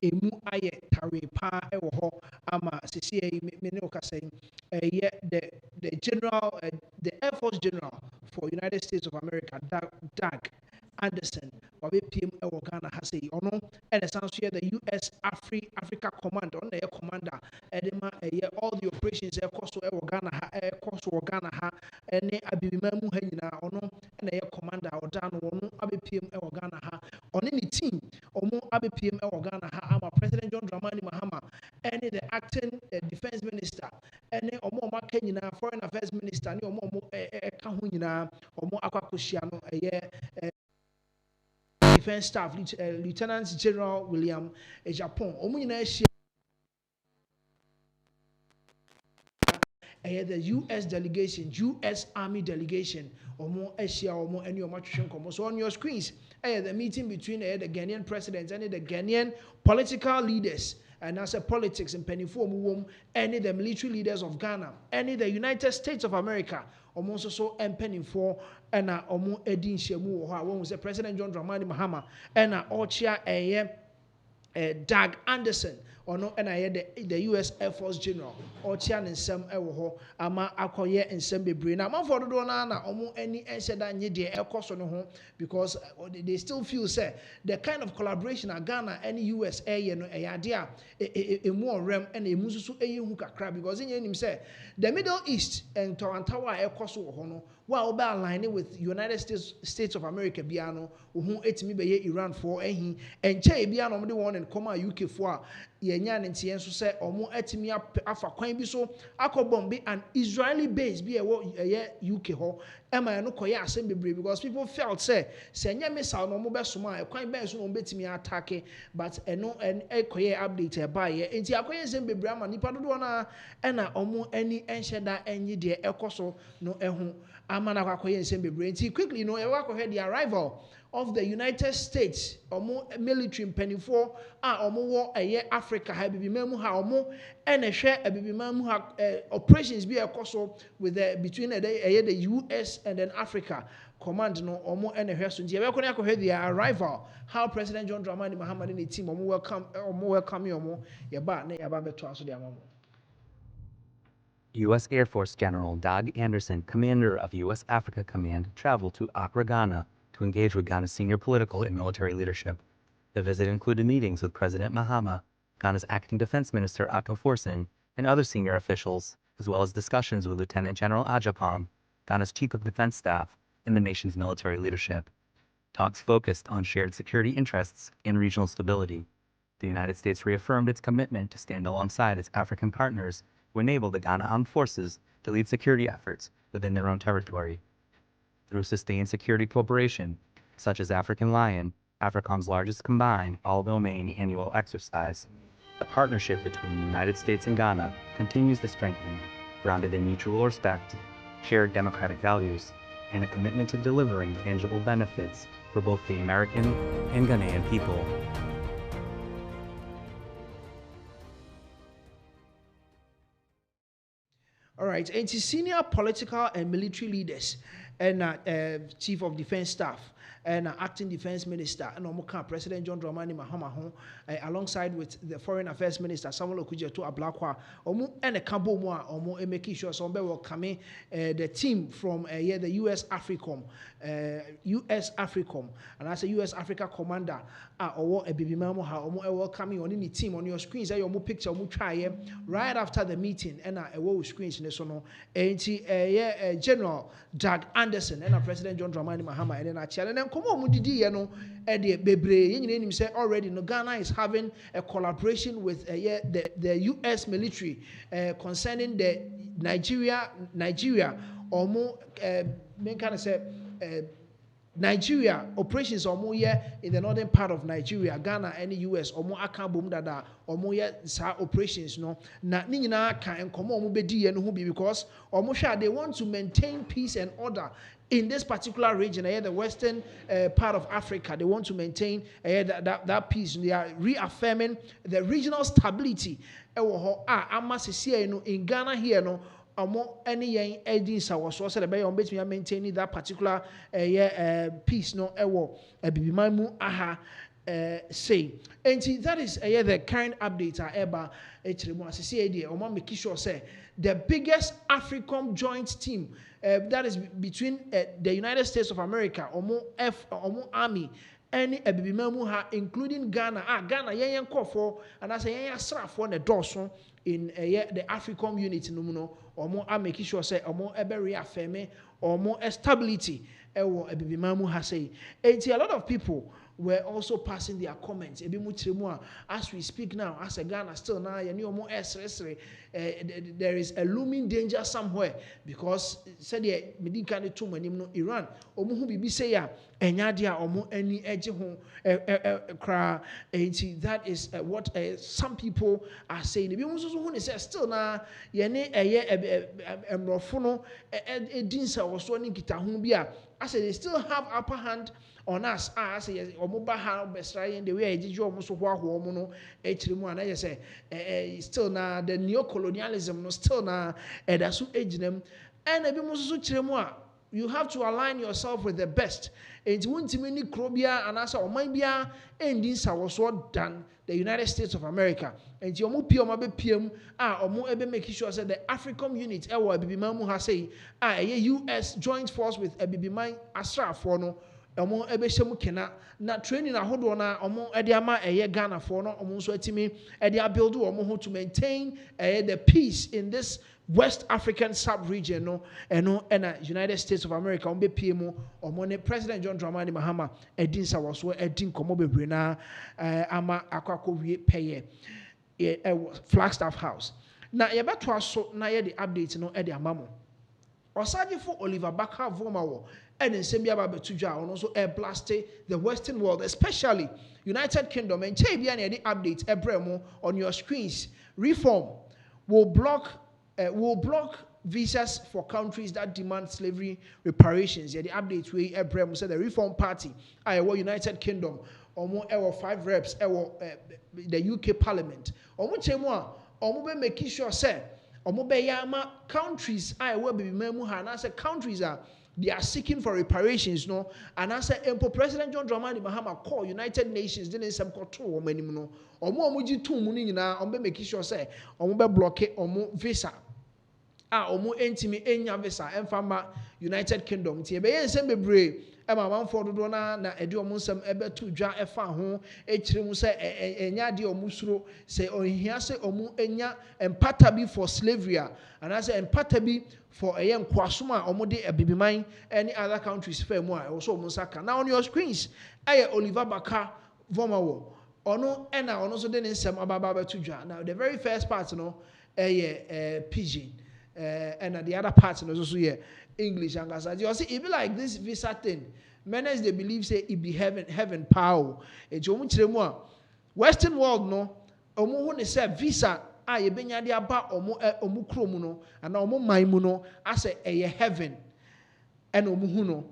emu aye tare pa ewo ho ama sisi me ne okasa the general the Air Force General for United States of America, Doug Anderson, wabe PM ewo Ghana ha sei ono ene san so the US Africa Command on the commander edema all the operations ekoso ewo Ghana ha ekoso Ghana ha ene abibima mu ha nyina ono ene commander oda no ono abe PM ewo Ghana ha oni ni team omo abe PM ewo Ghana ha ama President John Dramani Mahama ene the acting defense minister ene omo maka nyina foreign affairs minister ne omo ka ho nyina omo akwakohia no defense staff Lieutenant General William Japan omo nyina ahia the US delegation, US Army delegation, omo ahia omo ene omo twetwe nkomo. So on your screens, the meeting between the Ghanaian president and the Ghanaian political leaders, and as a politics and penifo any the military leaders of Ghana, any the United States of America, omo so penifo and omo edin shemu ho when was the President John Dramani Mahama and ochia Doug Anderson ono and the US Air Force General ochia nsem ewo ho ama akoye nsem bebre na manfo do na omo ani ensheda nye de ekoso no ho because they still feel say the kind of collaboration at Ghana and US air no eyade a emu rem and emu susu eyehu kakra because in him say the Middle East and Toronto ekoso ho no wa oba align with United States of America biano ohu etimi be ye Iran for ehi enche biano mo de won and come UK for yenya ne ntie nso se omo etimi afa kwan bi so akobombe an Israeli base bi e UK ho ema no koye asem bebre because people felt say nya missile no mo besoma kwan ben so no betimi attack but eno koye update e ba ye enti akoye asem bebre ama nipa dodo na na omo ani enhyeda enyi de ekoso no ehu amana akoye asem bebre enti quickly no e wa kohe the arrival of the United States omo military penifo omo wo Africa ha bibima mu ha omo ene hwe bibima mu ha operations bi ekoso with between the US and then Africa command no omo ene hwe so ntie be ko ne akohwe the arrival how President John Dramani Mahama and the team omo welcome omo ye ba na ye ba beto aso de amamo. U.S. Air Force General Doug Anderson, commander of U.S. Africa Command, traveled to Accra, Ghana to engage with Ghana's senior political and military leadership. The visit included meetings with President Mahama, Ghana's acting defense minister Otto Forson, and other senior officials, as well as discussions with Lieutenant General Ajapam, Ghana's chief of defense staff, and the nation's military leadership. Talks focused on shared security interests and regional stability. The United States reaffirmed its commitment to stand alongside its African partners to enable the Ghana Armed Forces to lead security efforts within their own territory. Through sustained security cooperation, such as African Lion, AFRICOM's largest combined all-domain annual exercise, the partnership between the United States and Ghana continues to strengthen, grounded in mutual respect, shared democratic values, and a commitment to delivering tangible benefits for both the American and Ghanaian people. All right, and senior political and military leaders and chief of defense staff and acting defense minister and Omoka President John Dramani Mahama alongside with the foreign affairs minister Samuel Okudzeto Ablakwa omo and a cabo mo omo making sure some be welcoming the team from the US Africom and as a US Africa commander owo ebibima mo ha omo welcoming on the team on your screens your picture omo try right after the meeting and screens so no General Doug Anderson and President John Dramani Mahama and then and then come on didi no the bebre yin say already no Ghana is having a collaboration with the US military concerning the Nigeria omo men kind of say Nigeria operations omo in the northern part of Nigeria, Ghana and the US omo aka bom dada omo sa operations no na ni nyina kan enkomo omo bedi no ho bi because omo hwa they want to maintain peace and order in this particular region, the western part of Africa. They want to maintain that peace. They are reaffirming the regional stability. In Ghana here no any yen edin sa was so be on maintaining that particular peace no ewo ebibiman mu aha say. And that is the current update eba make sure say the biggest African joint team that is between the United States of America, army, any ebibimamu ha, including Ghana. Ghana yen for and I say yen sraf for the dorsum in the African unit no muno omo make sure say omo ebe reaffirm omo stability ewo ebibimamu ha say. And a lot of people were also passing their comments. As we speak now, as a Ghana still now, there is a looming danger somewhere because said Iran, say that is what some people are saying. Still now, I said they still have upper hand on us. I say omuba besrayen the way ejiji omo so hwa no echirimu and I say still na the neo-colonialism no still na edaso ejinem and ebi mo so chirimu a you have to align yourself with the best. Enti wontimi ni krobia and asa oman bia endin sawoso than the United States of America. Enti omo pie omo be piem omo ebe make sure say the African unit ewo ebibiman mu ha say US joint force with ebibiman asrafo no omo ebe hyemu kena na training ahodo na omo ede ama Ghana for no omo so atimi ede build omo ho to maintain the peace in this West African sub-region no and United States of America on be PMO or President John Dramani Mahama edin sawaso edin komo bebre na ama akwako wie peye Flagstaff House. Na yebeto aso na ye the update no e de amamo. Osaje for Oliver Baka Vomawo and in Sembia Babetuja on also air blasted the Western world, especially United Kingdom and Chabia the update ebremo on your screens. Reform will block visas for countries that demand slavery reparations. Yeah, the update we Ebrem said the Reform Party, United Kingdom, almost 5 reps, the UK Parliament. Be making sure say, yama countries countries are they are seeking for reparations, no. And I say, President John Dramani Mahama call United Nations didn't some control no. Muji 2 money na be making sure say be block visa. Omo entimi enya visa emfama United Kingdom tie be yen sem bebre e ma manfo dodo na ede omo nsem ebetu dwa efa ho ekire mu se enya de omo suro se ohia se omo enya empata bi for slavery and I say empata bi for yen kwasoma omo de abibiman any other countries fa mu a so omo saka. Now on your screens Oliver Baka Vomawo ono ena ono so de nsem ababa betu dwa. Now the very first part no pidgin. And the other parts also here English and you see it be like this visa thing. Many they believe say it be heaven power. Western world no omo who say visa ye benya de aba omo krom no and omo man mu no as a heaven and omo hu no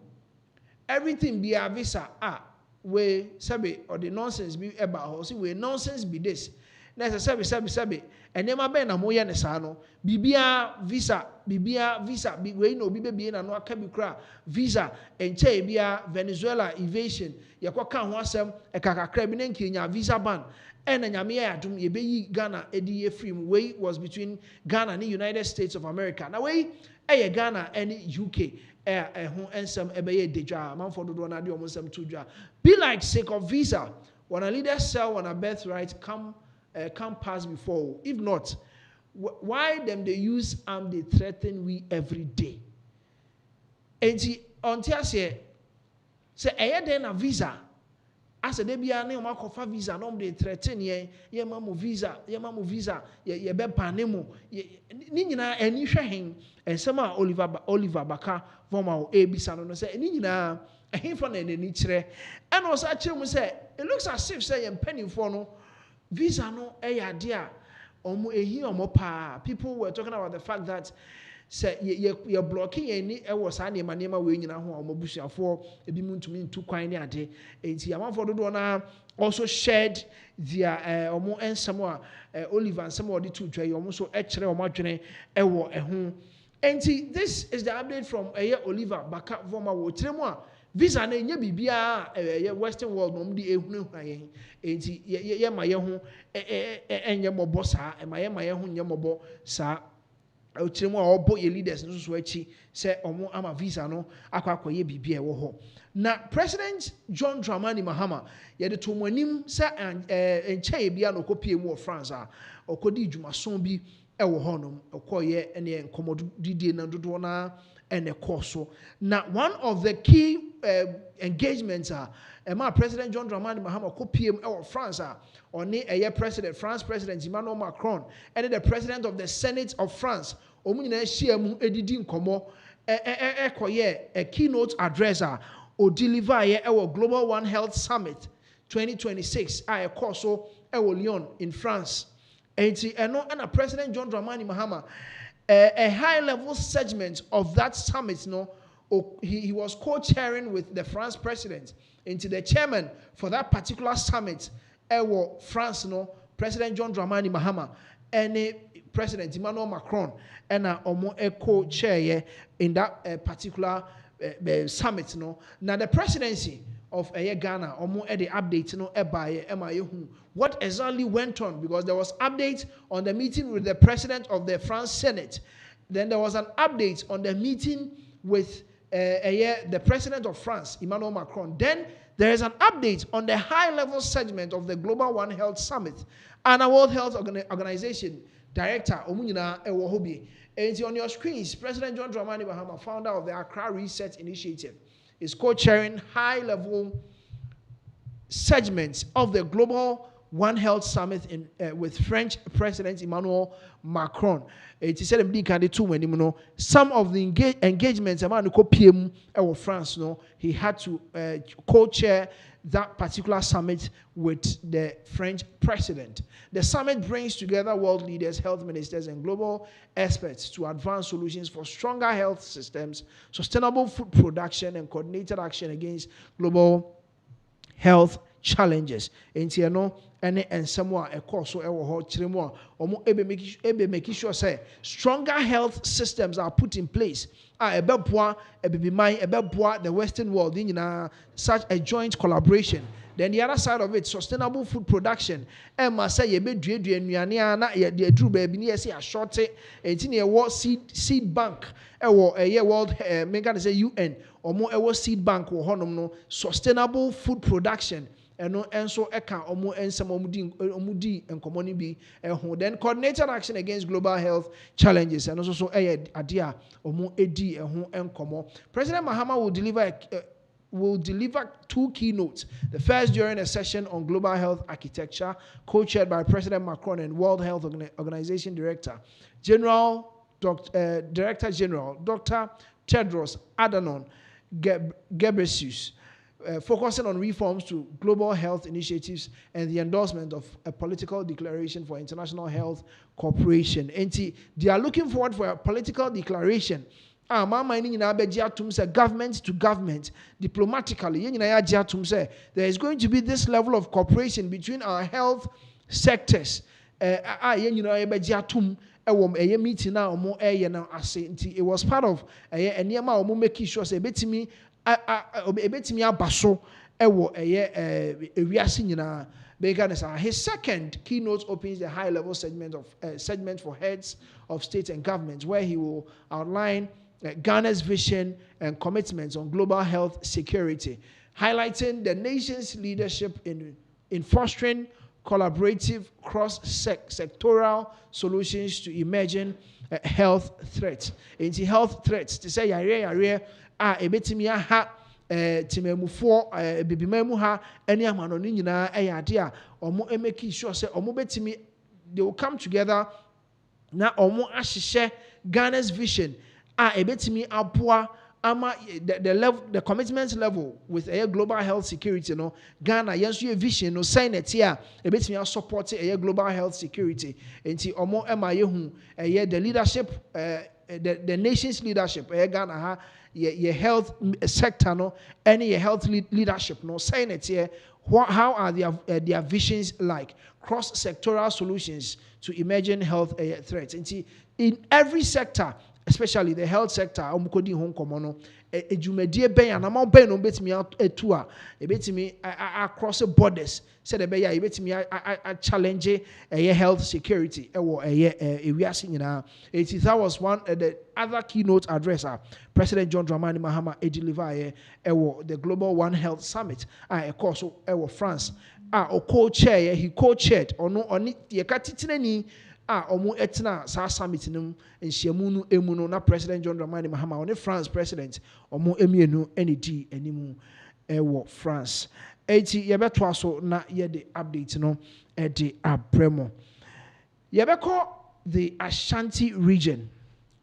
everything be a visa we sabe or the nonsense be about see we nonsense be this. Nese sabi and nema be na moye ne sa no bibia visa we no bi be na no aka bi kra visa enche bia Venezuela invasion ye kwaka ho asem ekakakra bi na nkenya visa ban and nyame ya adum ye be yi Ghana edi ye free we was between Ghana and the United States of America. Now we Ghana and UK ho ensem ebe ye dejwa manfo dodo na de omsem tudwa be like sake of visa when a leader sell when a birthright come pass before. If not, why them they use they threaten we every day? And until say then a visa. As a debia ne makofa visa no they threaten ye mamu visa ye be panemu ni nyina ani hwehen ensema Oliver Baka Voma ebisa no say ni nyina ehimfo na ni kire and also kire mu say it looks as if say penny for no visa no dia people were talking about the fact that say you're blocking any was any manema we nyina ho omobusuafo ebi muntumi ntu kwan ne ade enti amanfo dodo na also shared their omo ensem Oliver and some of the two dwe omo so ekire omo adwene ewo eho enti this is the update from Oliver Baka Voma wo tiremu visa na enye bibia western world no mde ehunu hayen enti ye ma ye ho enye mobo saa ma ye ho nye mobo saa ochiremu a obo ye leaders no so achi se omo ama visa no akwa ye bibia wo ho na President John Dramani Mahama ye de to monim se enche bia no kopie mu of France a okodi dwumason bi ewo honom okoye ene enkomodidie na dodo na ene koso na one of the key engagements are President John Dramani Mahama kopie mu ewo France a oni France President Emmanuel Macron and the President of the Senate of France omu nyina hia mu edidi nkomo ekoye a keynote address o deliver ye ewo Global One Health Summit 2026 a koso ewo Lyon in France. And President John Dramani Mahama, a high-level segment of that summit, he was co-chairing with the France president. Into the chairman for that particular summit, France, President John Dramani Mahama, and President Emmanuel Macron, and a co-chair in that particular summit. Now the presidency of Ghana, the update, what exactly went on, because there was update on the meeting with the president of the France Senate. Then there was an update on the meeting with the president of France, Emmanuel Macron. Then there is an update on the high-level segment of the Global One Health Summit and a World Health Organization director, Omunina Ewohobi. And on your screens, President John Dramani Mahama, founder of the Accra Reset Initiative, is co-chairing high-level segments of the Global One Health Summit with French President Emmanuel Macron. It is said some of the engagements of France, he had to co-chair that particular summit with the French president. The summit brings together world leaders, health ministers, and global experts to advance solutions for stronger health systems, sustainable food production, and coordinated action against global health challenges. And somewhere a course so making sure say stronger health systems are put in place. The Western world in such a joint collaboration. Then the other side of it, sustainable food production. Emma say ye be a short seed bank. World say UN or more seed bank or honum sustainable food production. And so eka omo ensam omudi enkomoni bi then coordinated action against global health challenges and also so adia omo edi enkomo. President Mahama will deliver two keynotes. The first during a session on global health architecture, co-chaired by President Macron and World Health Organization Director General Director General Dr. Tedros Adhanom Ghebreyesus. Focusing on reforms to global health initiatives and the endorsement of a political declaration for international health cooperation. And they are looking forward for a political declaration. Government to government, diplomatically, there is going to be this level of cooperation between our health sectors. It was part of making sure his second keynote opens the high-level segment for heads of state and governments, where he will outline Ghana's vision and commitments on global health security, highlighting the nation's leadership in fostering collaborative cross-sectoral solutions to emerging health threats. Into health threats, to say ebetimi aha timemufo bibimemu ha eni amanoni nyina ade a omo emeki sure say omo betimi they will come together na omo ahihye Ghana's vision ebetimi aboa ama the commitment level with a global health security Ghana yenso vision no sign it here ebetimi support a global health security enti omo ema yehu the leadership the nation's leadership Ghana ha your health sector any health leadership saying it here how are their visions like cross-sectoral solutions to emerging health threats. In every sector, especially the health sector, edwumadie ben anama ben no betimi atu a ebetimi across borders said the beya ebetimi a challenge health security ewo ewiase nyina. That was one the other keynote address President John Dramani Mahama deliver the Global One Health Summit course France he co-chaired ono ye katitinani omo etna sa summit num nhyiamu no emu no na President John Dramani Mahama on France president omo emienu enedi animu France eti yebeto aso na ye de update no de abremo yebeko the Ashanti region.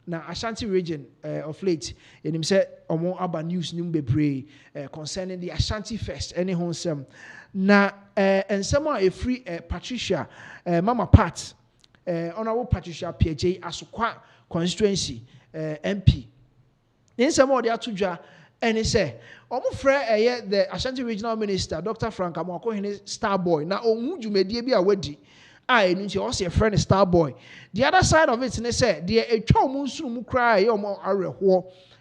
Now, Ashanti region of late, and him say omo aba news nim bebre concerning the Ashanti Fest. Any honsem. Na and someone a free Patricia Mama Pat Honorable Patricia PJ Asukwa constituency MP. In some of the atudja and he say omo frɛ the Ashanti regional minister Dr. Frank Amwako hene Starboy na omu dwumadie bi a wadi I need to also a friend Starboy. The other side of it, and they say, dear a chow moon cry, or more are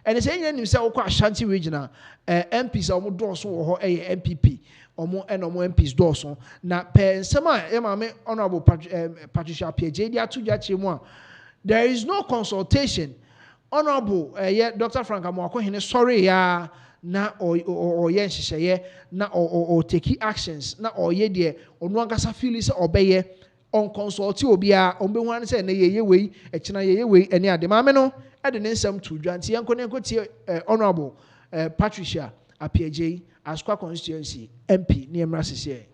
and it's saying himself, Ashanti regional MPs or more dorsal or a MPP or more and more MPs dorsal. Now, pen sema, Honorable Patricia PJ, they are two judges. There is no consultation. Honorable Dr. Frank Amwako, sorry, ya. Na or yen na or take actions na or ye dear or no ankasa feel is obey on consult obia on be one say na ye we echina ye we any ade ma me no e de nsem to dwanti enko Honorable Patricia Apiaje Asukwa constituency MP near Emrasise.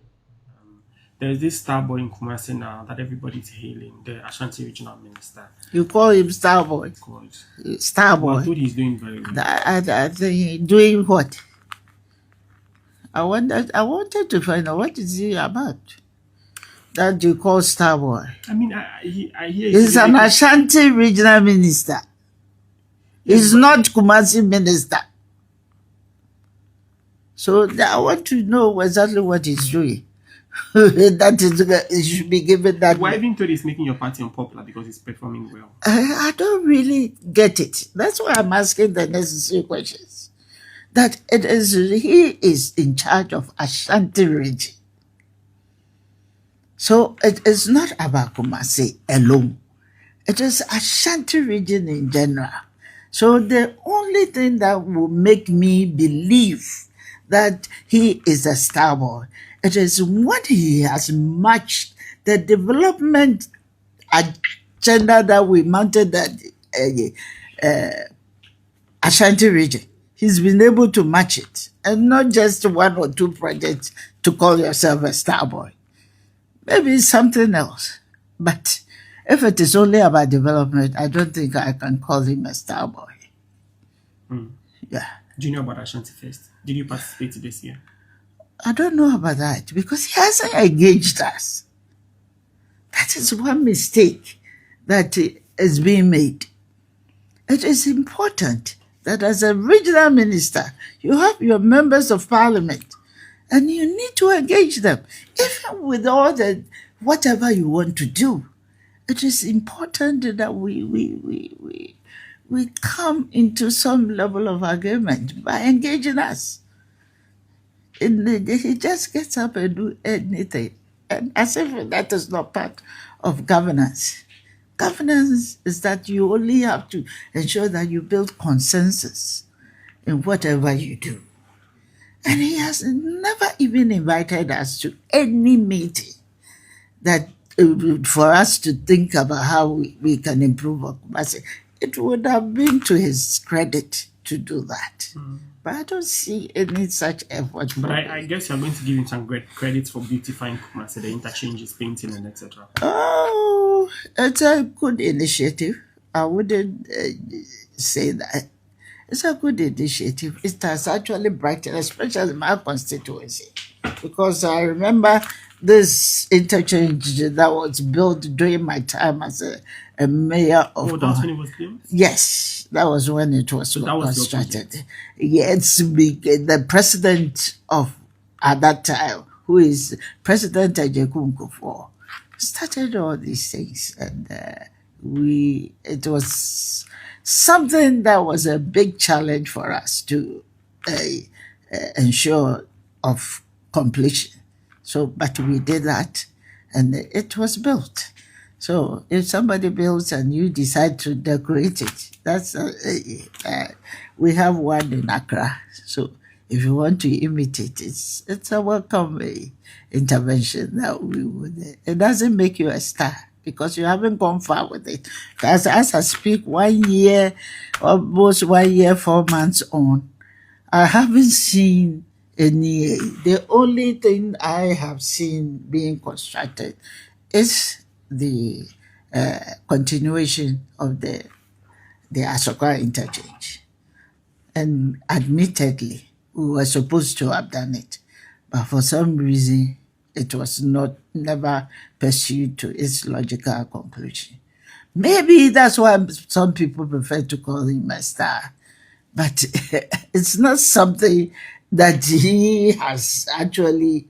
There's this Starboy in Kumasi now that everybody's hailing, the Ashanti regional minister. You call him Starboy? Starboy. Well, I thought he's doing very well. Doing what? I wanted to find out what is he about. That you call Starboy. I mean, I hear he's an Ashanti regional minister. He's not Kumasi minister. So I want to know exactly what he's doing. That is, it should be given that. Why even told he's making your party unpopular because he's performing well? I don't really get it. That's why I'm asking the necessary questions. That he is in charge of Ashanti region. So it is not about Kumasi alone. It is Ashanti region in general. So the only thing that will make me believe that he is a star boy, it is when he has matched the development agenda that we mounted at Ashanti region. He's been able to match it, and not just one or two projects to call yourself a star boy. Maybe it's something else. But if it is only about development, I don't think I can call him a star boy. Yeah. Do you know about Ashanti Fest? Did you participate this year? I don't know about that because he hasn't engaged us. That is one mistake that is being made. It is important that as a regional minister, you have your members of parliament and you need to engage them. Even with all the whatever you want to do, it is important that we come into some level of agreement by engaging us. He just gets up and do anything. And as if that is not part of governance. Governance is that you only have to ensure that you build consensus in whatever you do. And he has never even invited us to any meeting that for us to think about how we can improve our capacity. It would have been to his credit to do that. But I don't see any such effort. But I guess you're going to give him some great credit for beautifying Kumasi, the interchanges, painting, and etc. Oh, it's a good initiative. I wouldn't say that. It's a good initiative. It has actually brightened, especially my constituency. Because I remember this interchange that was built during my time as a mayor of... Oh, that's when it was built? Yes, that was when it was constructed. Yes, the president of, at that time, who is President Ajekunkofor, started all these things. And it was something that was a big challenge for us to ensure of completion. So, but we did that, and it was built. So, if somebody builds and you decide to decorate it, we have one in Accra. So, if you want to imitate, it's a welcome intervention that we would. It doesn't make you a star because you haven't gone far with it. Because as I speak, 1 year, almost 1 year, 4 months on, I haven't seen any. The only thing I have seen being constructed is the continuation of the Asokwa interchange. And admittedly, we were supposed to have done it, but for some reason, it was never pursued to its logical conclusion. Maybe that's why some people prefer to call him a star, but it's not something that he has actually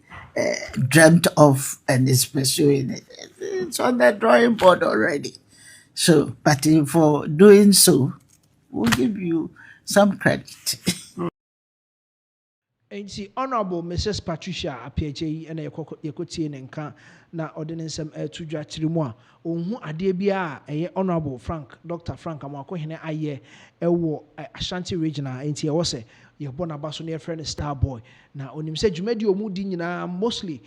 dreamt of and is pursuing it. It's on the drawing board already. So, but for doing so, we'll give you some credit. Nti Honorable Mrs. Patricia Apiache and Yakotie Nenka na ordinance to dwa kyerɛ mu a ohun ade bia a Honorable Dr. Frank Amako hene aye ewo Ashanti regional nti e wo se ye bona baso na friend Star Boy na onim se dwumadi omudi nyina mostly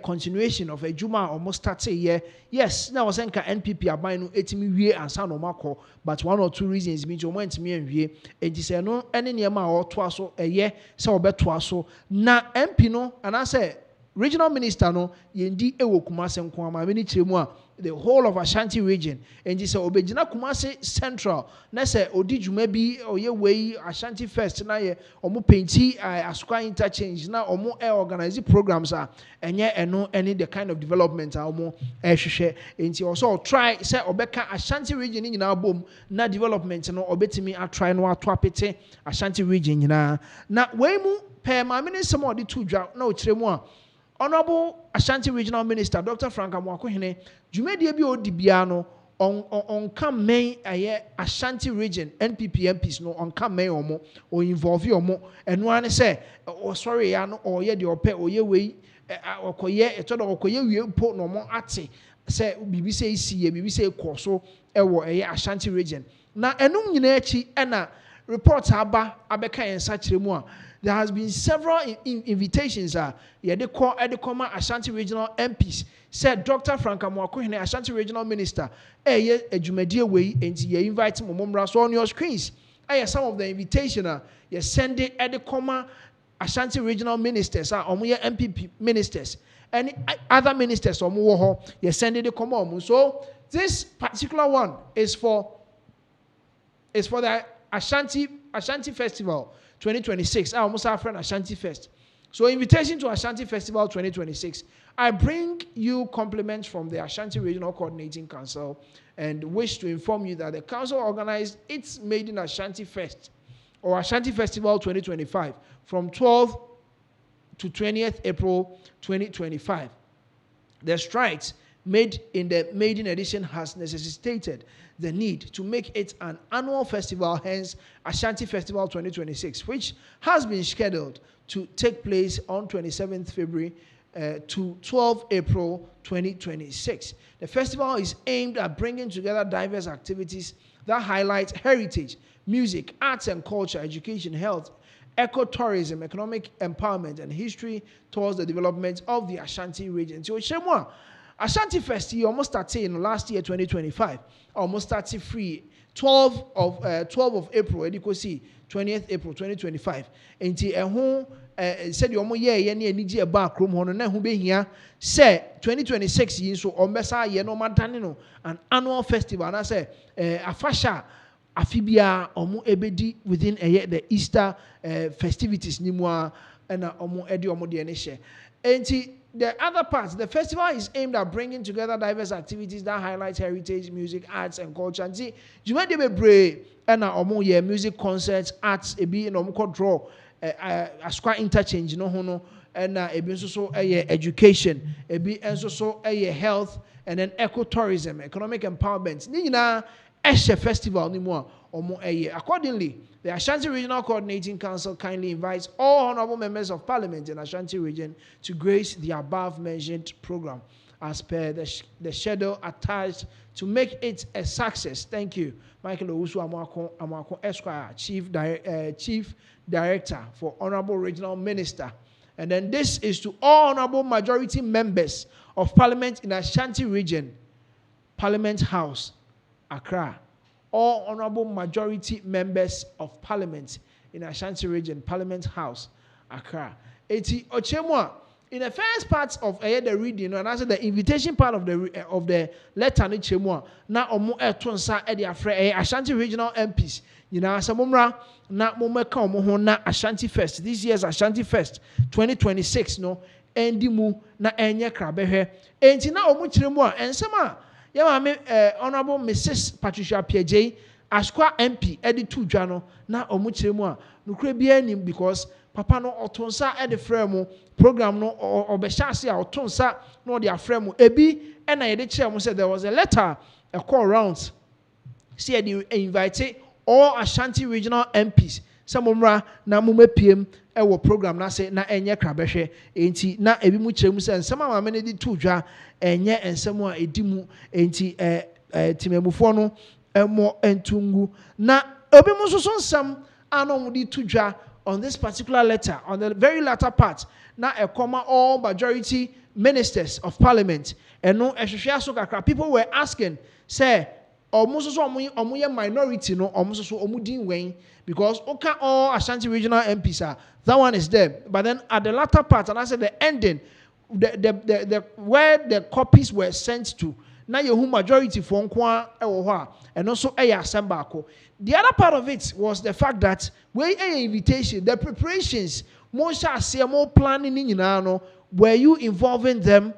continuation of a juma almost start ye yes na was nka NPP aban no etimi wie ansa no makọ but one or two reasons mean to ntimi anwie nti se no ene niam a otoa so se obetoa so na MP no ana se regional minister no yendi ewo Kumase nko ama me ni kyeremu a the whole of Ashanti region and say obegina Kumase central na say odi dwuma bi oye wei Ashanti first na ye omo painti Asokwa interchange na omo organize programs enye eno any the kind of development omo hwehwe enti also try say obeka Ashanti region nyina bom na development no obetimi try no ato apete Ashanti region nyina na wei mu per ma me nsem odi to dwa na o kyeremu a Honorable Ashanti Regional Minister Dr. Frank Amwakohene, Jumedi bi odi bia no on come main Ashanti region NPP MPs no on come main omo o involve omo eno ane say o sorry ya no o ye de ope o ye wei okoye eto do okoye wie po no mo ate say bibi say isi bibi say koso ewo Ashanti region na enum nyina echi na report aba abeka yensa kyeremu a there has been several invitations Edekoma Ashanti regional MPs said Dr. Frank Amwakohene Ashanti regional minister ejumedie wei enti ye invite momomra so on your screens some of the invitation you send it Edekoma Ashanti regional ministers omo ye MPP ministers and other ministers omo wo ho you send it come so this particular one is for the Ashanti Festival 2026. I almost have friend Ashanti Fest. So invitation to Ashanti Festival 2026. I bring you compliments from the Ashanti Regional Coordinating Council and wish to inform you that the council organized its maiden Ashanti Fest or Ashanti Festival 2025 from 12th to 20th April 2025. The strides made in the maiden edition has necessitated the need to make it an annual festival, hence Ashanti Festival 2026, which has been scheduled to take place on 27th February to 12 April 2026. The festival is aimed at bringing together diverse activities that highlight heritage, music, arts and culture, education, health, ecotourism, economic empowerment, and history towards the development of the Ashanti region. So, Ashanti Fest almost started in last year 2025. Almost started free 12 of April. You can see 20th April 2025. Enti said you almost ye ni eniji eba krom hono na hu be hia say 2026 yin so ombesa ye no madane no an annual festival na say afasha afibia omo ebedi within the Easter festivities ni mu a na omo edi omo de ne hye. Enti the other part, the festival is aimed at bringing together diverse activities that highlight heritage, music, arts, and culture. And see, you might be brave and music concerts, arts, ebi no mo draw Asokwa interchange no hono and ebi nso so education, ebi nso so health and then ecotourism, economic empowerment. Ni nyinaa ɛhyɛ festival ni mu a ɔmo ɛyɛ. Accordingly, the Ashanti Regional Coordinating Council kindly invites all honorable members of parliament in Ashanti region to grace the above mentioned program as per the schedule attached to make it a success. Thank you. Michael Owusu Amwako Esquire, Chief Director for Honorable Regional Minister. And then this is to all honorable majority members of parliament in Ashanti region, Parliament House, Accra. All honorable majority members of parliament in Ashanti region, Parliament House, Accra. Eti Ochemwa, in the first part of the reading, and as the invitation part of the letter, ni Chemwa, na omo etonsa edi afre Ashanti regional MPs. You know, samumra na momeka omo ho na Ashanti Fest. This year's Ashanti Fest 2026 no endi mu na enye krabehwe. Enti na omo chiremu a ensema ya ma honorable Mrs. Patricia Piaje Ashkwa MP edi tu dwa no na omo chiremu a nukure bia nim because papa no otonsa edi frɛ mu program no obɛhyase a otonsa no odi afrɛ mu ebi na yede kyerɛ mu say there was a letter a call rounds see the invite all Ashanti regional MPs samomra na mumepiem ewo program na say na enye krabehwe enti na ebi mu kyerɛ mu say nsɛm a me di tu dwa enye nsɛm a edi mu enti timemufo no emo entungu na obi mu so nsɛm ano mu di tu dwa on this particular letter, on the very latter part, now a comma all majority ministers of parliament, and no people were asking, say, almost so omuye minority, no, almost so omudin wayne, because okay, all Ashanti regional MPs are that one is there. But then at the latter part, and I said the ending, the where the copies were sent to, now you majority for and also a assemble. The other part of it was the fact that when a invitation, the preparations, more planning in were you involving them?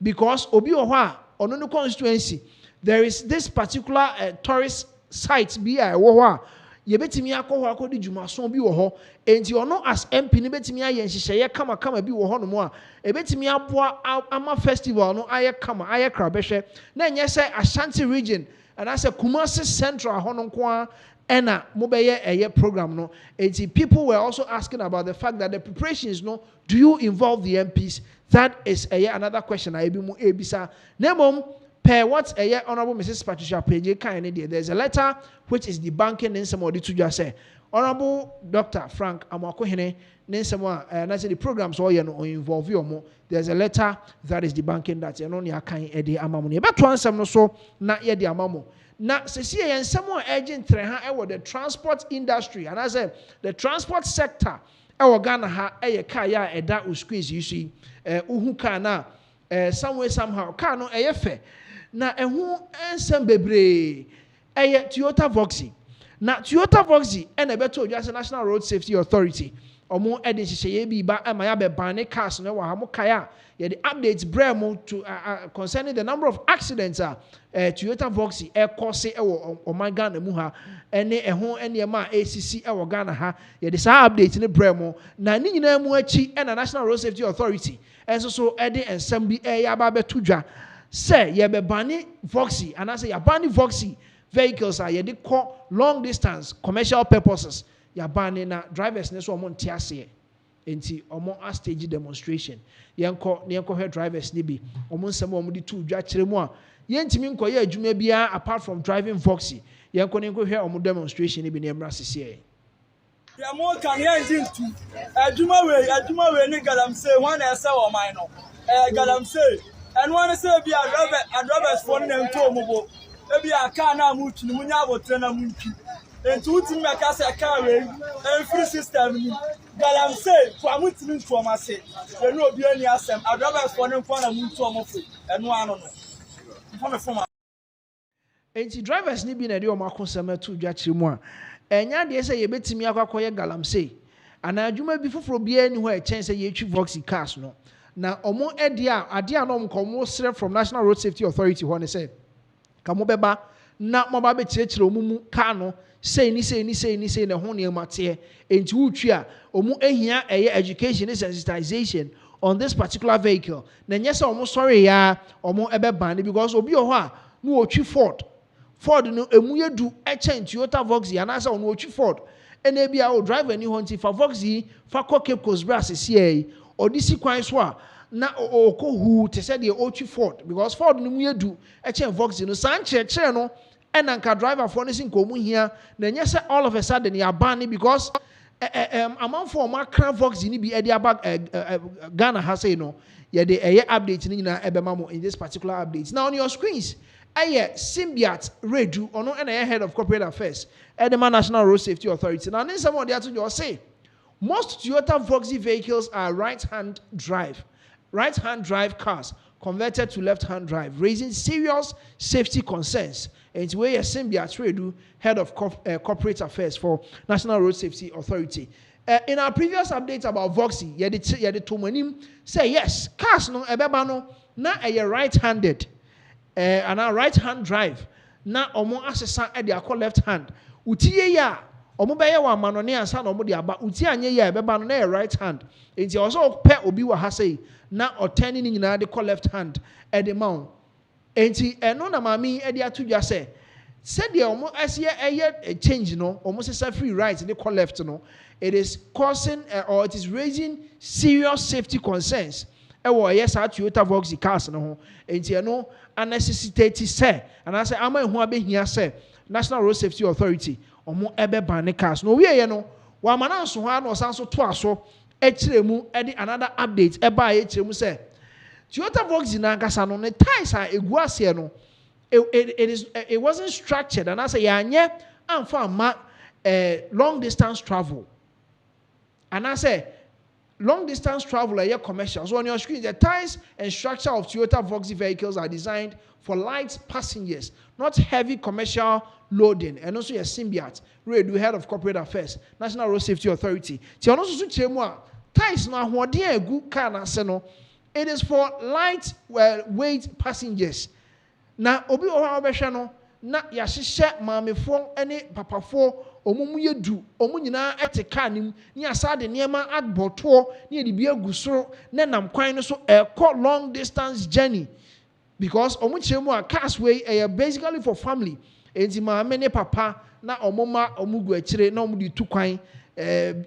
Because Obi Oha on the constituency, there is this particular tourist site BI Oha. You betimi akɔ hɔ akɔdi dwumason bi wɔ hɔ enti ɔno as MP ne betimi ayɛ nhyehyɛeɛ kama bi wɔ hɔ no mu a ebetimi aboa ama festival no ayɛ kama ayɛ krabɛhwɛ na nyɛ sɛ Ashanti region and as a Kumasi Central hɔ no nko a ɛna mobɛyɛ ɛyɛ program no enti people were also asking about the fact that the preparations no do you involve the MPs? That is another question I ebi mu ebisa na mmom per what Honorable Mrs. Patricia Page kind of there's a letter which is debunking in somebody to just say Honorable Dr. Frank Amakohene Ninsama and I said the programs all you know involve you more. There's a letter that is debunking that you know kind edi amamuni. But one some no so not yet the amamo. Now see and someone agent the transport industry and I said the transport sector Ghana ha kaya eda usqueeze you see uhu kana some way somehow kano fair. Na ehu ensem bebre Toyota Voxy. Na Toyota Voxy ene beto just National Road Safety Authority. Omo ede hyehyeye bi ba ama ya be ban cars no wa hamo kaya ye the updates bremo to concerning the number of accidents Toyota Voxy cause o Ghana mu ha ene eho ene ma ACC Ghana ha ye the sa update ne bremo na ni nyina mu achi ena National Road Safety Authority enso so ede ensem bi ya ba beto dwa say ye be bani Voxy and I say ya bani Voxy vehicles are ye de call long distance commercial purposes ya bani na drivers ne so omo ntiase enti omo a stage demonstration yenko he drivers ne bi omo nsem omo de tu dwa kire mu a yentimi nko ye adwuma bia apart from driving Voxy yenko ne nko he omo demonstration ne bi ne emra sese ya mo kan ye engine tu adwuma we ni galamsey one ese o man no galamsey and one say be a drivers for them to mobo e be a car na mutu ni munya abotre na mutu entu uti mmeka say car we free system ni galamsey for mutu ni to ma say e no obi ani asem a drivers for them for na mutu omofo eno ano no for me form enti drivers ni bi na de o makosem atu dwa kire mu a enya de say ye betimi akwakoye galamsey ana adwuma bi foforo bi ani ho e chen say ye twi Voxy cars no na omo edia ade a no mkomo sre from National Road Safety Authority ho ne say kamo beba na mo ba be kirekire omumu ka no sei ni na ho ne mate enti wutwi a omo ehia education sensitization on this particular vehicle. Then yes, almost sorry ya almost ebe band because obi oha no ochi Ford no emuye do echen Toyota Voxy and asa on ochi Ford. And maybe I will drive any hunting for Voxy for Cape Coast Brass CA or DC Quine Swa. Na oko who te said the ochi Ford because Ford no muye do echen Voxy no Sanchez no and anka driver for anything komu here. Then yes, all of a sudden you are banning because amount for my crown Voxy ni be edi abag Ghana has say no. Yeah, the update ni na ebemamo in this particular update. Now on your screens. Symbiat Redu ono and head of corporate affairs Edema National Road Safety Authority. Now, in some of the other say most Toyota Voxy vehicles are right-hand drive cars converted to left-hand drive, raising serious safety concerns. And it's where Symbiat Redu, head of corporate affairs for National Road Safety Authority. In our previous update about Voxy, yedi tomonim say yes, cars no ebeba na right-handed. And our right-hand drive na omo asesa e de akọ left hand utie ya omo beye wa manone ansa na omo de aba utie anye ya beba no na right hand enti also pe obi wa ha sei na otani ni nyina de call left hand e de ma enti eno na mami e de atudwa se de omo asiye eye change no omo sesa free right de call left no it is causing or it is raising serious safety concerns yes, our Toyota Voxy cars no ho. Enti no unnecessity say, and I say ama ehu abehia say National Road Safety Authority omo ebe ban cars. No we no wa mana so ha no san so to aso ekiremu edi another update eba ekiremu say Toyota Voxy na nkasa no ne tires are egu ase no it wasn't structured and I say yanye amfa ma long distance travel. And I say long distance travel are commercial. So on your screen, the tires and structure of Toyota Voxy vehicles are designed for light passengers, not heavy commercial loading. And also your Symbiat, Redu, head of corporate affairs, National Road Safety Authority. So also tires na a good car na seno. It is for light weight passengers. Na obi oha obehwe no na yahyehyɛ maamefo ene papafo omumu yedu omu nyina ete car nim ni asade niema adboto ni edibi agusoro na nam kwan no so long distance journey because omu chemu a cars way basically for family enti maame ne papa na omuma omugu akire na omu di tu kwan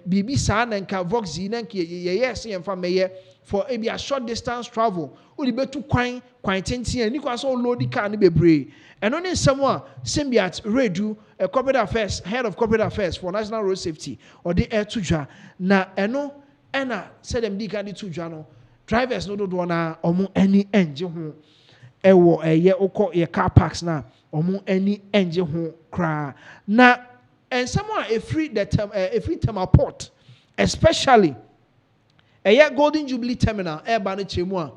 bibi saa na nka Voxy na nka yes yemfa meye for a short distance travel odi betu kwan tenten ani kwa so load car ne bebre eno ne nsɛm a Symbiat Redu corporate affairs head of corporate affairs for National Road Safety or the air to dwa na eno ena said them di kan di to dwa no drivers no do na omo ani enje ho ewo eye okọ ye car parks na omo ani enje ho kra na nsɛm a free thermal port especially Golden Jubilee Terminal airban chemu a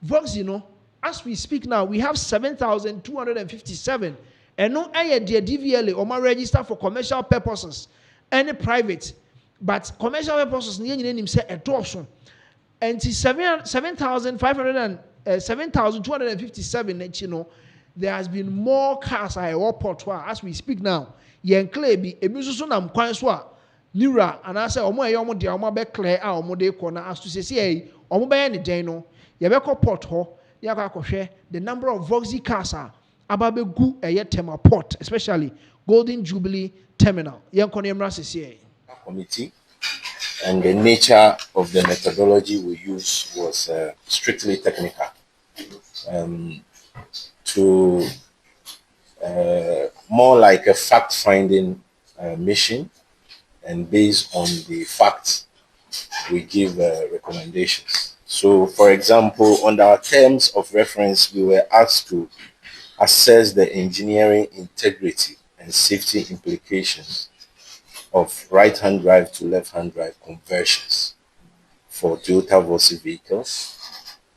Voxy no as we speak now we have 7,257 and no air dear DVLA or my register for commercial purposes any private but commercial purposes near name say a torsion and 7,257 you know there has been more cars at airport as we speak now yen clay be ebususu nam kwan so a Nira and I say omo eyo de omo be clear a omo de ko na as to say omo be ne den no ye be ko port ho ya ka hwɛ the number of Voxy cars are aba be gu thermal port especially Golden Jubilee Terminal yen ko ne mra sese committee and the nature of the methodology we use was strictly technical to more like a fact-finding mission. And based on the facts, we give recommendations. So, for example, under our terms of reference, we were asked to assess the engineering integrity and safety implications of right-hand drive to left-hand drive conversions for Toyota Voxy vehicles.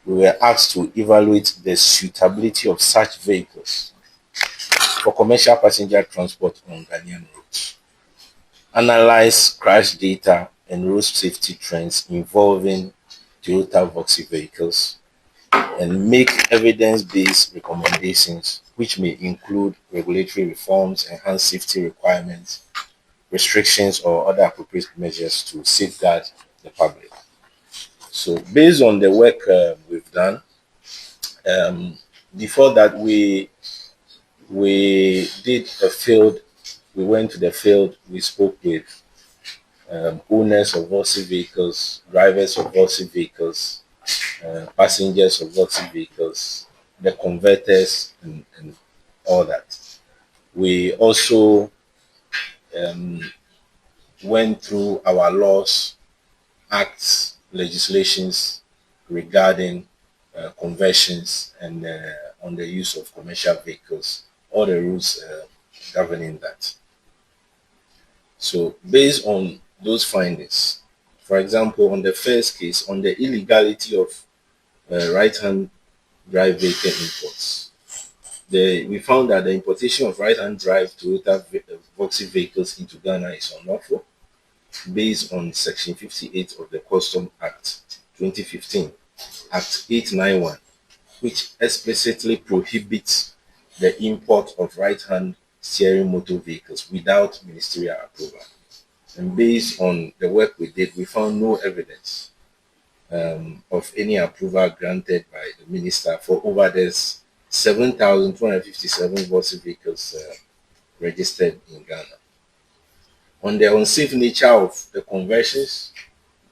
We were asked to evaluate the suitability of such vehicles for commercial passenger transport on Ghanaian roads. Analyze crash data and road safety trends involving Toyota Voxy vehicles, and make evidence-based recommendations which may include regulatory reforms, enhanced safety requirements, restrictions, or other appropriate measures to safeguard the public. So based on the work we've done, before that we did a field. We went to the field. We spoke with owners of Voxy vehicles, drivers of Voxy vehicles, passengers of Voxy vehicles, the converters, and all that. We also went through our laws, acts, legislations regarding conversions and on the use of commercial vehicles, all the rules governing that. So based on those findings, for example, on the first case, on the illegality of right-hand drive vehicle imports, we found that the importation of right-hand drive Toyota Voxy vehicles into Ghana is unlawful based on Section 58 of the Custom Act 2015, Act 891, which explicitly prohibits the import of right-hand steering motor vehicles without ministerial approval. And based on the work we did, we found no evidence of any approval granted by the minister for over this 7,257 Voxy vehicles registered in Ghana. On the unsafe nature of the conversions,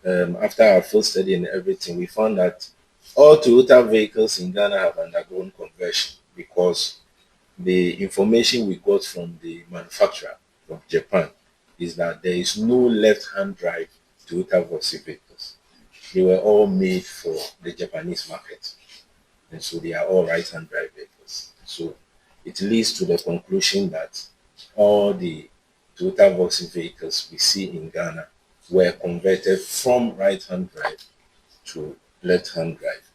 after our full study and everything, we found that all Toyota vehicles in Ghana have undergone conversion because the information we got from the manufacturer from Japan is that there is no left-hand drive Toyota Voxy vehicles. They were all made for the Japanese market, and so they are all right-hand drive vehicles. So it leads to the conclusion that all the Toyota Voxy vehicles we see in Ghana were converted from right-hand drive to left-hand drive,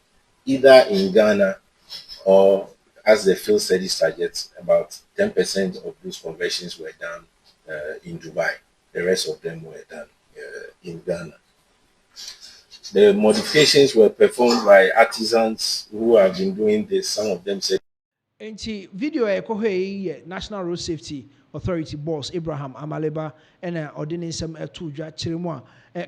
either in Ghana or, as the field study suggests, about 10% of those conversions were done in Dubai. The rest of them were done in Ghana. The modifications were performed by artisans who have been doing this. Some of them said. Enti video National Road Safety Authority boss Abraham Amaleba and ordinance some to Chirima.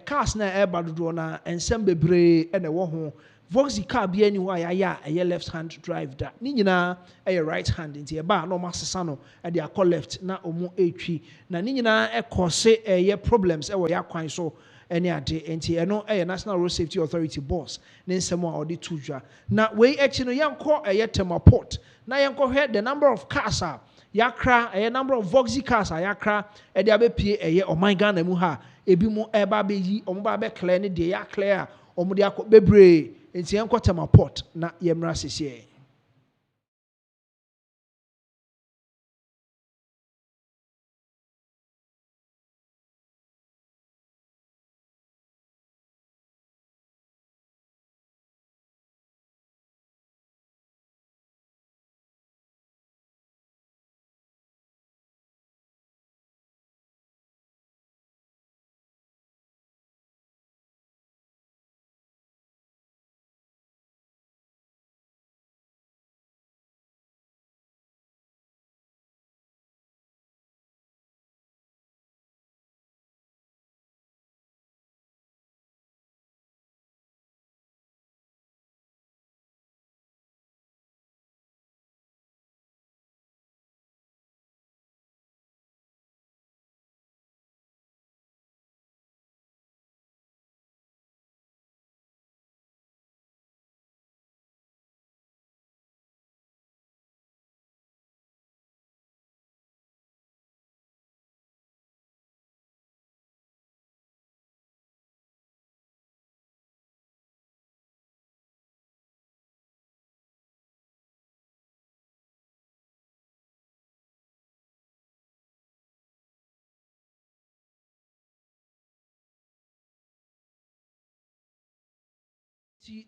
Cars na eba dodo na ensem bebre and ho Voxy car bi ani wa ya left hand drive da. Ni nyina right hand nti eba na masesa no e dey akọ left na omo etwi. Na ni nyina cause problems e wo ya kwan so any ade enti eno National Road Safety Authority boss ne nsem a odi tudwa. Na we echi no yanko Temaport. Na yanko hwe the number of cars yakra a number of Voxy cars yakra e dey abepie oman Ghana mu ha ebi mu eba beyi omo ba be clear ne dey ya clear omo dey akọ bebre enti yanko Temaport na yemra sese.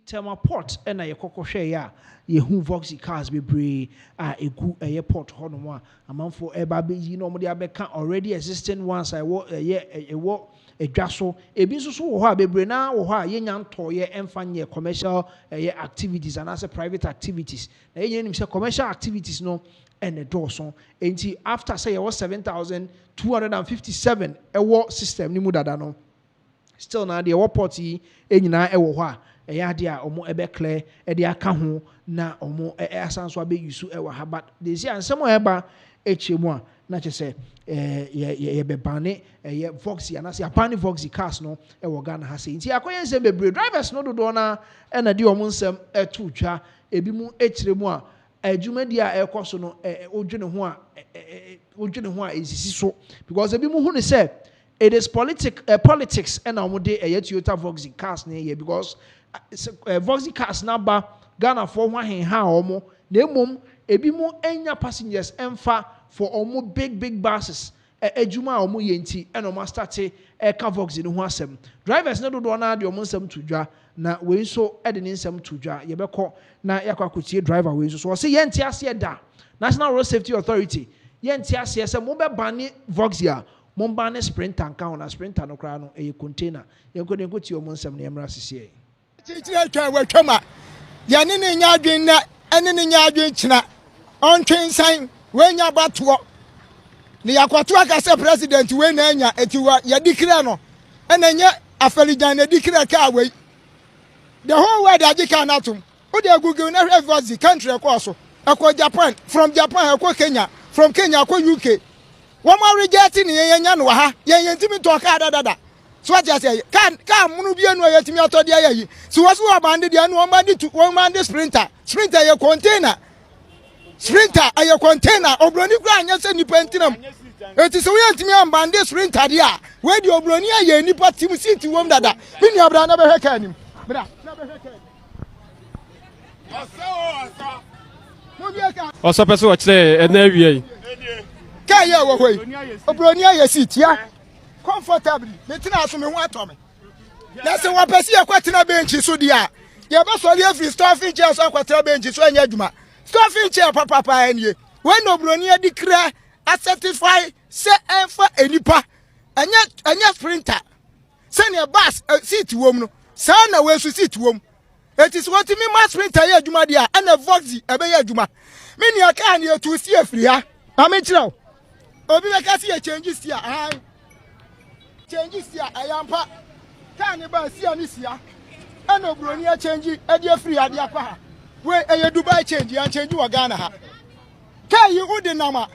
Temaport and a yekokoshe ya yehu Voxy cars bebre egu airport hono a man for eba beyi no mo de abeka already existing ones I wo edwaso ebi so wo ho bebre na wo ho yenya ntoye emfa nye commercial activities and as private activities na yenya nim say commercial activities no and the doorson enti after say was 7,257 ewo system ni mu dada no still na deɛ wɔpɔt yi nyinaa ɛwɔ hɔ a ɛyɛ adeɛ a ɔmo ɛbɛclear ɛde aka ho na ɔmo asan so abɛyisu ɛwɔ ha but de si ansɛm a ɛba ɛkyɛ mu a na kyɛ sɛ yɛbɛbane ɛyɛ voxy anaasɛ apane voxy cars no ɛwɔ Ghana ha sɛ nti akɔyɛ nsɛm bebree drivers no dodoɔ na ɛna de ɔmo nsɛm ɛto twa ebi mu ɛkyerɛ mu a adwumadi a ɛkɔ so no wodwene ho a ɛsisi so because ebi mu hu ne sɛ it is politics ɛna ɔmo de ɛyɛ Toyota voxy cars ne yɛ because voxy cars n'aba Ghana for ho ahenha a ɔmo na emom ebi mu enya passengers ɛmfa for ɔmo big buses adwuma a ɔmo yɛ nti ɛna ɔmo starte ɛka voxy no ho asɛm drivers ne dodoɔ na de ɔmo nsɛm to dwa na wei nso ɛde ne nsɛm to dwa yɛbɛkɔ na yɛakɔ akɔtie driver wei nso so ɔsɛ yɛnte aseɛ da National Road Safety Authority yɛnte aseɛ sɛ mobɛbane voxy a mombane sprinter nka ho na sprinter no koraa no ɛyɛ container yɛnkɔ tie ɔmo nsɛm na yɛmmra sisiɛ kyerɛ twa watwam a yɛne ne nya adwen na ɛne ne nya adwen kyena ɔntwe nsan wenya batoɔ ne yakɔto aka sɛ president we na anya etiwa yɛdi kira no ɛna nyɛ afɛligyan na di kira ka wei the whole world agika na tom wo de google na hwɛ voxy country ɛkɔ so ɛkɔ Japan from Japan ɛkɔ Kenya from Kenya ɛkɔ UK wɔn ma reject ne yɛnya no ha yɛntimi tɔ ka dada so what you say kan munu bi enu yɛtimi atɔ de ayi so wɔso wɔ bande de anu wɔn bande sprinter yɛ container sprinter ɛyɛ container obroni kura anya sɛ nipa ntinam eti so yɛntimi ambande sprinter de a we de obroni ayɛ nipa tim seat wɔm dada bi ni abra na bɛhwɛ ka anim bra na bɛhwɛ ka ɔsɔ pɛ so wɔkyerɛ ɛna awie yi ka yɛ wɔ hɔ yi obroni ayɛ seat ya comfortably metina so me ho atɔ me na se wa pɛsi akwatena bench so dia ye ba so le free stuffing chair so akwatena bench so anya adwuma stuffing chair papa anie when obroni adi kra a certify se enfa enipa anya sprinter se ne bus seat wom no sa na we so seat wom it is what me ma sprinter ye adwuma dia ana voxy ebe ye adwuma me ni aka ne etu si afiri ha ame kyerɛw obi be ka si ye change si a change sia ayampa kan ne ba sia ni sia ana obroni a change e de free ade akwa ha we eye Dubai change ya change wa Ghana ha kai yi udi nama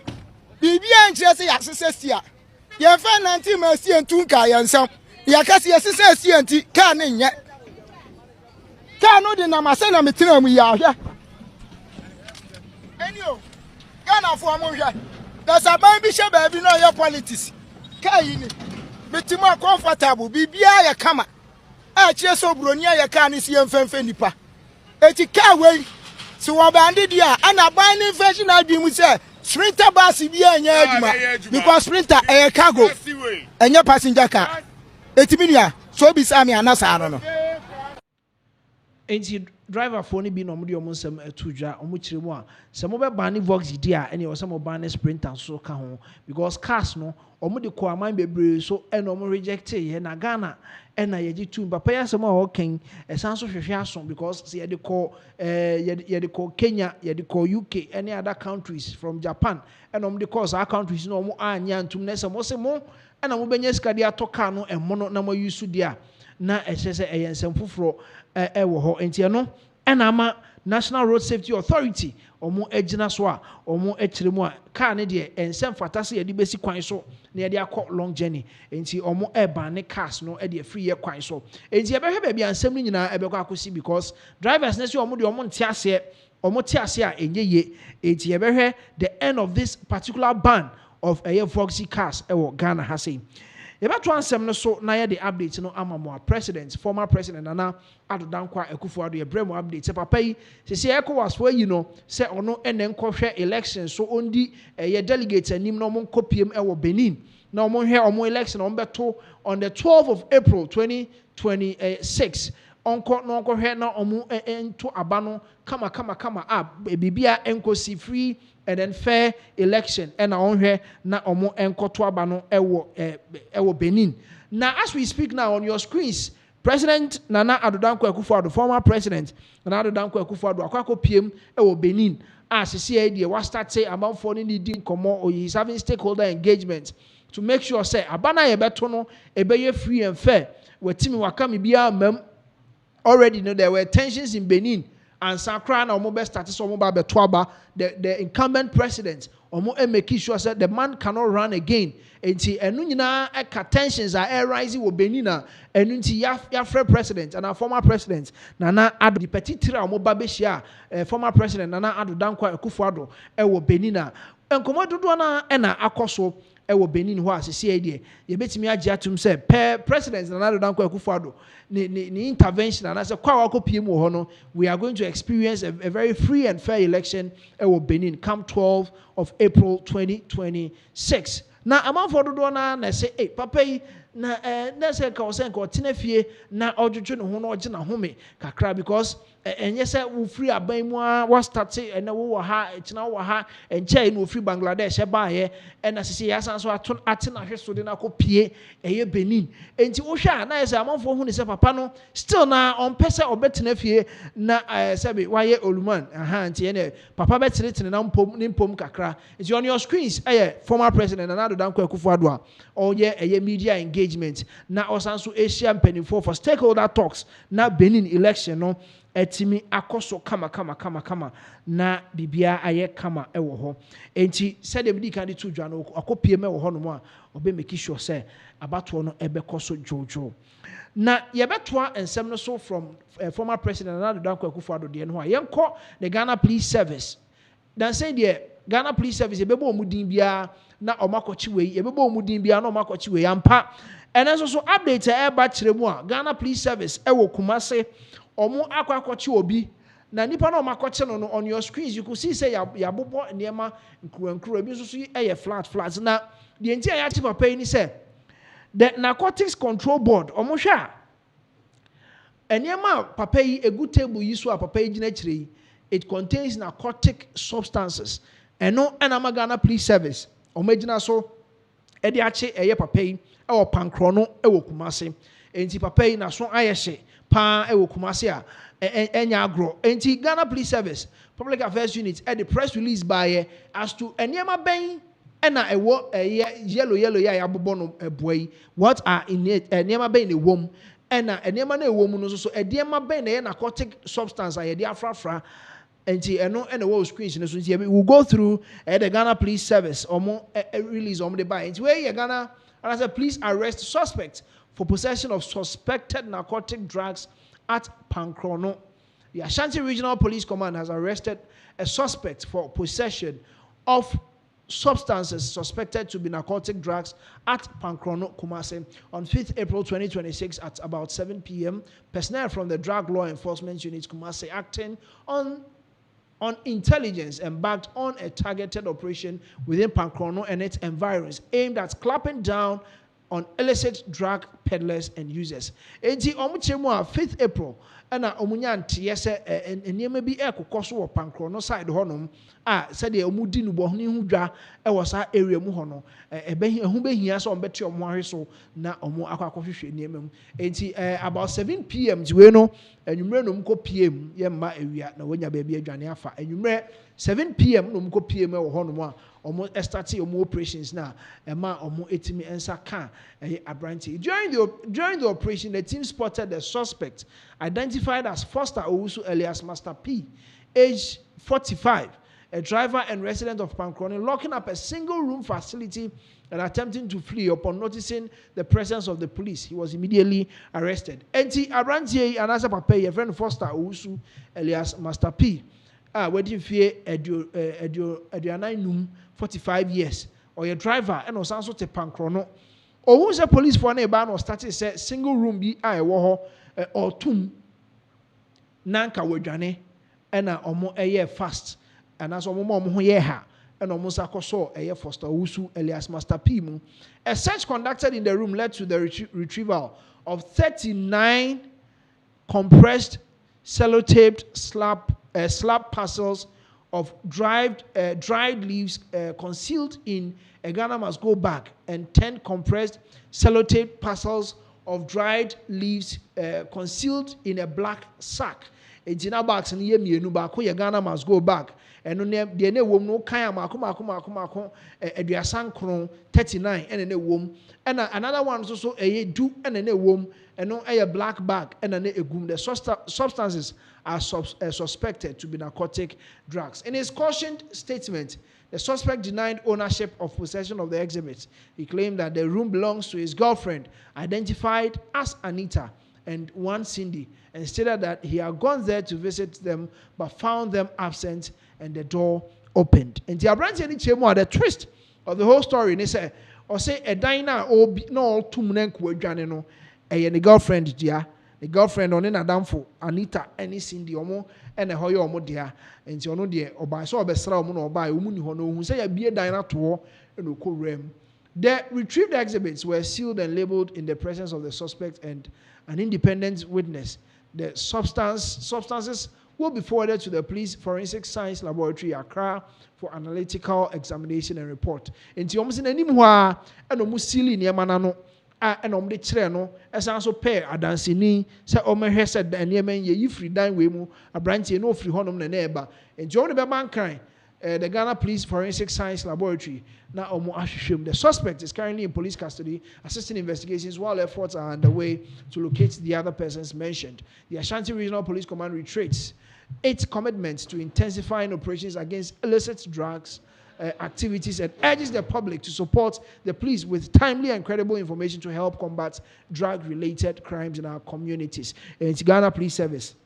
bibia nkyere se ya sese sia ye fa 19 ma sia ntu nka ya nsam ya ka se sese sia nti kan ne nye kan no de nama se na metena mu ya hwe enio Ghana fo mo hwe da saban bi hye ba bi no ye politics kai ni metima comfortable bibia ya kama a kire so broni ya ka ne sie mfemfe nipa eti ka wei so wo bande dia ana ban ne fashion adwi mu se sprinter bus bi anya adwuma because sprinter cargo anya passenger car eti minua so bi sa me anasa no enti driver phone bi no mo de omo nsɛm atudwa omo kyerɛ mu a sɛ mo bɛ ban ne voxy di a ɛne ɔsɛ mo ban ne sprinter so ka ho because cars no omo de kɔ aman bebree so ɛna omo reject yɛ na Ghana ɛna yɛgye tu papa yɛ asɛm a ɔkɛn ɛsan so hwehwɛ aso because sɛ yɛde kɔ Kenya yɛde kɔ UK ɛne other countries from Japan ɛna omo de kɔ saa countries no omo anya ntum na sɛ mo se mo ɛna mo bɛnya sika de atɔ car no ɛmo no na mo use di a na ɛhyɛ sɛ ɛyɛ nsɛm foforɔ ɛwɔ hɔ enti ɛno ɛna ama National Road Safety Authority ɔmo agyina so a ɔmo akyerɛ mu a car ne deɛ ɛnsɛm fata sɛ yɛde bɛsi kwan so na yɛde akɔ long journey enti ɔmo ɛban ne cars no ɛde free yɛ kwan so enti yɛbɛhwɛ baabi ansɛm no nyinaa ɛbɛkɔ akɔsi because drivers ne sɛ ɔmo deɛ ɔmo nte aseɛ ɔmo te ase a ɛnyɛ yie enti yɛbɛhwɛ the end of this particular ban of ɛyɛ voxy cars ɛwɔ Ghana ha sei yɛbɛto ansɛm no so na yɛde update no ama mo a former president Nana Addo Dankwa Akufo-Addo yɛbrɛ mo update sɛ papa yi sɛ ECOWAS fo yi no sɛ ɔno ɛnɛ nkɔhwɛ election so ondi ɛyɛ delegates anim na ɔmo nkɔpiem ɛwɔ Benin na ɔmo hwɛ ɔmo election ɔmo bɛto on the 12th of April 2026 ɔnkɔ na ɔnkɔhwɛ na ɔmo nto aba no kama a bibia ɛnkɔsi free and then fair election and ɔnhwɛ na ɔmo ɛnkɔto aba no ɛwɔ Benin. Now as we speak now on your screens, President Nana Addo Dankwa Akufo-Addo, former president Nana Addo Dankwa Akufo-Addo akɔ PM ɛwɔ Benin as sisi ɛyɛ was start say amanfoɔ ne di nkɔmɔ or he is having stakeholder engagement to make sure say aba na yɛbɛto no ɛbɛyɛ free and fair watimi wakami biya mem already know there were tensions in Benin and Sakra na omo be start so omo ba beto aba the incumbent president omo make sure that the man cannot run again enti enu nyina tensions are rising wo Benin na enu nti ya president and our former president Nana Addo the petitira omo ba be shia former president Nana Addo Dankwa Akufo-Addo wo Benin na enkomo dodo na na akoso ewo Benin ho asese ide ye betimi agye atum se president Nana Addo Dankwa Akufo-Addo ni intervention and as a kwa wakopie mu ho no we are going to experience a very free and fair election ewo Benin come 12 of April 2026 na amanfo dodo na say papa yi na say ka otena fie na odwodwo ne ho na ogye na home kakra because enye say wo free aban mu wa start na wo ha etina wo ha enche no free Bangladesh e ba ye na sisi ya san so ate na hweso de na kopie eye Benin enti wo hwa na say amanfo hu ne say papa no still na on pese obetena fie na sabe waye oluman enti ene papa betere na mpom kakra enti on your screens former president Nana Addo Dankwa Akufo-Addo a oye eye media engagement na osanso Asia mpanimfo for stakeholder talks na Benin election no etimi akoso kama na bibia aye kama ewo ho enti said dem di kan di to dwa no akopie me wo ho no mo a obe make sure say abato no ebe koso jojo na yebetoa ensem no so from former president Nana Addo Dankwa Akufo-Addo de no a yenko the Ghana Police Service dan say the Ghana Police Service ebebo omudin bia na omakochi we ebebo omudin bia na omakochi we ampa ene so update e ba kire mu a Ghana Police Service ewo Kumase omo akwakochi obi na nipa na omakochi no on your screens you could see say ya bobo niema nkuru ebi so flat na the entire ya chief papa ni say the Narcotics Control Board omo hwa eniema papa yi egu table yi so a papa yi gina kire it contains narcotic substances eno enama Ghana Police Service omagina so e de ache eye papa yi e pankro no e wo Kumase enti papa yi na so ayehye pa e wo Kumase a enya agro enti Ghana Police Service Public Affairs Unit e the press release by as to enema ben ena ewo yellow ya abobo no boy what are in it enema ben e wom ena enema na ewo mu no so enema ben na narcotic substance a ye de afrafra enti eno ena wo screens no so nti we will go through the Ghana Police Service omo release omo de buy enti we Ghana and I said please arrest suspect for possession of suspected narcotic drugs at Pankrono. The Ashanti Regional Police Command has arrested a suspect for possession of substances suspected to be narcotic drugs at Pankrono, Kumase on 5th April 2026 at about 7 p.m. Personnel from the Drug Law Enforcement Unit Kumase acting on intelligence embarked on a targeted operation within Pankrono and its environs aimed at clamping down on illicit drug peddlers and users. Enti omuchemu 5th April ana omunya ntiye se enema bi ekokoso wo Pankrono side honom a said de omudi no bohni hu dwa e wo sa area mu hono ehu behia so ombeti omo ahweso na omo akwakohwehwe enema mu enti about 7 p.m. we no enwumre no mko pm ye mma ewia na wonya ba bi adwane afa enwumre 7 p.m. no mko pm wo honom a omo start omo operations na ema omo etimi ensa kan abranti during the operation the team spotted the suspect identified as Foster Owusu alias Master P, age 45, a driver and resident of Pankrono, locking up a single-room facility and attempting to flee. Upon noticing the presence of the police, he was immediately arrested. Enti Abrantie Anasa Pape, a friend Foster Owusu alias Master P, waiting fear Eduanainum 45 years, or a driver and also to Pankrono. Owusu police for a ban was started say single-room be or tum nanka wadwane ena omo eye fast and as omo ho ye ha ena omo sakoso eye Foster Owusu alias Master P mu. A search conducted in the room led to the retrieval of 39 compressed sellotaped slab parcels of dried leaves concealed in a Ghana Must Go bag and 10 compressed sellotaped parcels of dried leaves concealed in a black sack. A Gina box and Yemienu Bako Ghana Must Go bag ɛno ne deɛ ne wom no kan amako aduasa nkron 39 ɛna ne wom ɛna another one so ɛyɛ du ɛna ne wom ɛno ɛyɛ black bag ɛna ne egum. The substances are suspected to be narcotic drugs. In his cautioned statement, the suspect denied ownership of possession of the exhibits. He claimed that the room belongs to his girlfriend, identified as Anita, and one Cindy, and stated that he had gone there to visit them but found them absent and the door opened. And the twist of the whole story, they say, or say a diner or no two no, a girlfriend, dear. The girlfriend on Adamfo, Anita, any Cindy Omo, and a Hoyo Omo dear, and you know dear, or by so besra Omo or by Umuni Hono, who say a beer diner tour and Oko Rem. The retrieved exhibits were sealed and labeled in the presence of the suspect and an independent witness. The substances will be forwarded to the police forensic science laboratory Accra for analytical examination and report. Enti omo se nanim ho a eno mu sili ne manano a eno de kire no esan so pair adanseni se omehwe se dan ne man ye yifri dan we mu abrantie no ofri honom na eba. Enti omo de be ban kan the Ghana Police Forensic Science Laboratory na omo ahwehwem. The suspect is currently in police custody, assisting investigations while efforts are underway to locate the other persons mentioned. The Ashanti Regional Police Command reiterates its commitment to intensifying operations against illicit drugs activities and urges the public to support the police with timely and credible information to help combat drug-related crimes in our communities. It's Ghana Police Service.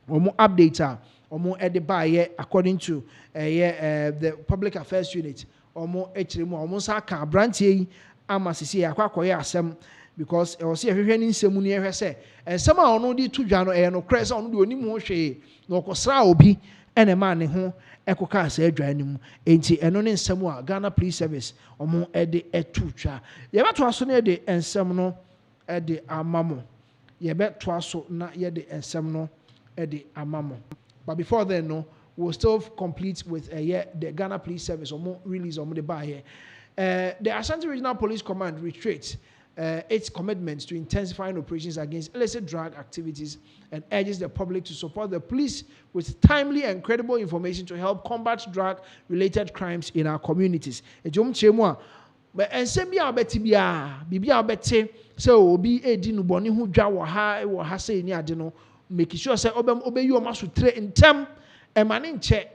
Omo update omo edibaye according to the Public Affairs Unit. Omo echiremu omo sa ka brantie ama sisi akwakoye asem because e o se hwehwe ni nsemu ni ehwe se ensem a ono di tudwa no no kre se ono di onim ho hwe na okosra obi ene ma ne ho ekoka asa adwa anim enti eno ne nsem a Ghana Police Service omo ede etutwa ye beto aso na ede ensem no ede amamo ye beto aso na ye de ensem no ede amamo. But before then, no, we'll still complete with the Ghana Police Service or release or the bar here. The Ashanti Regional Police Command reiterates its commitment to intensifying operations against illicit drug activities and urges the public to support the police with timely and credible information to help combat drug-related crimes in our communities. But and send me our betty bibi our betty so be a dinu boni who jaw or ha say ni adeno. Make sure say obey you almost tre in tem e mane nche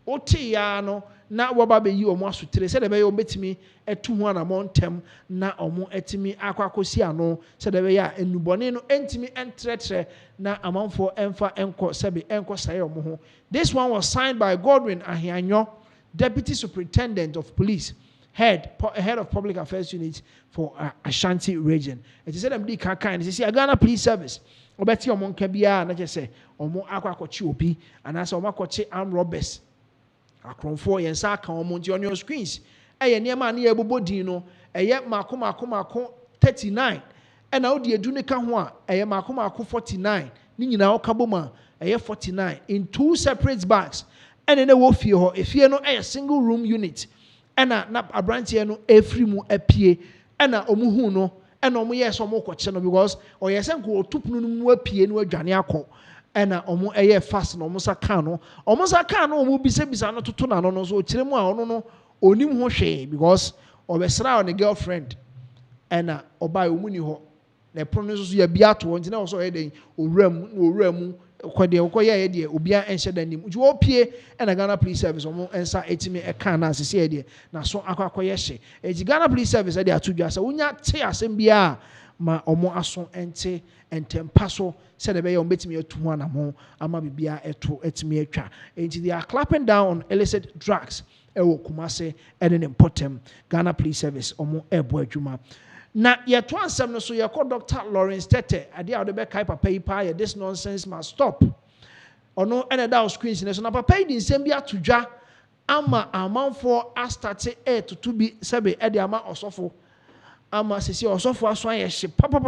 oti ya no na woba be you almost tre say the be obetimi etu ho na mon tem na omo etimi akwakosi ano say the be ya enubone no entimi entretre na amanfo emfa enko sebe enko saye omo ho. This one was signed by Godwin Ahianyo, Deputy Superintendent of Police, head of Public Affairs Unit for Ashanti region. It is said them di kakan it is Ghana Police Service obeti omo nka bia na je se omo akwakochi obi anasa omo akwakochi armed robbers akronfo yensa aka omo nti on your screens eye niema na ebobodin no eye mako 39 ena odi edu ne ka ho a eye mako 49 ni nyina okaboma eye 49 in two separate bags ene ne wo fie ho efie no eye single room unit ena na abrantie no efri mu apie ena omu hu no ena omo yes omo koche no because oyesen ko otupunu no mu apie no adwane akọ ena omo eye fast no omo saka no omo bisa no toto na no so okiremu a ono no onim ho hwe because obesra on the girlfriend ena oba omu ni ho na prono so ya bia to nti na wo so yeden owuramu kwade okoye de obia enhye danim uji opie ena Ghana Police Service omo ensa etimi eka na asese de na so akwakoye hye eji Ghana Police Service de atudwa sa unya te asem bia ma omo aso ente entempa so se de be ye ombetimi atu ho anamo ama bibia eto etimi atwa enti they are clapping down on illicit drugs ewo Kumase ene important Ghana Police Service omo ebo adwuma. Na yeto ansem no so ye call Dr. Lawrence Tete ade a de be kai papa yi pa ye this nonsense must stop. Ono ene da screens ne so na papa yi din sem bi atodwa ama amanfo astarte to be sebe e de ama osofo ama sesi osofo aso aye hye papa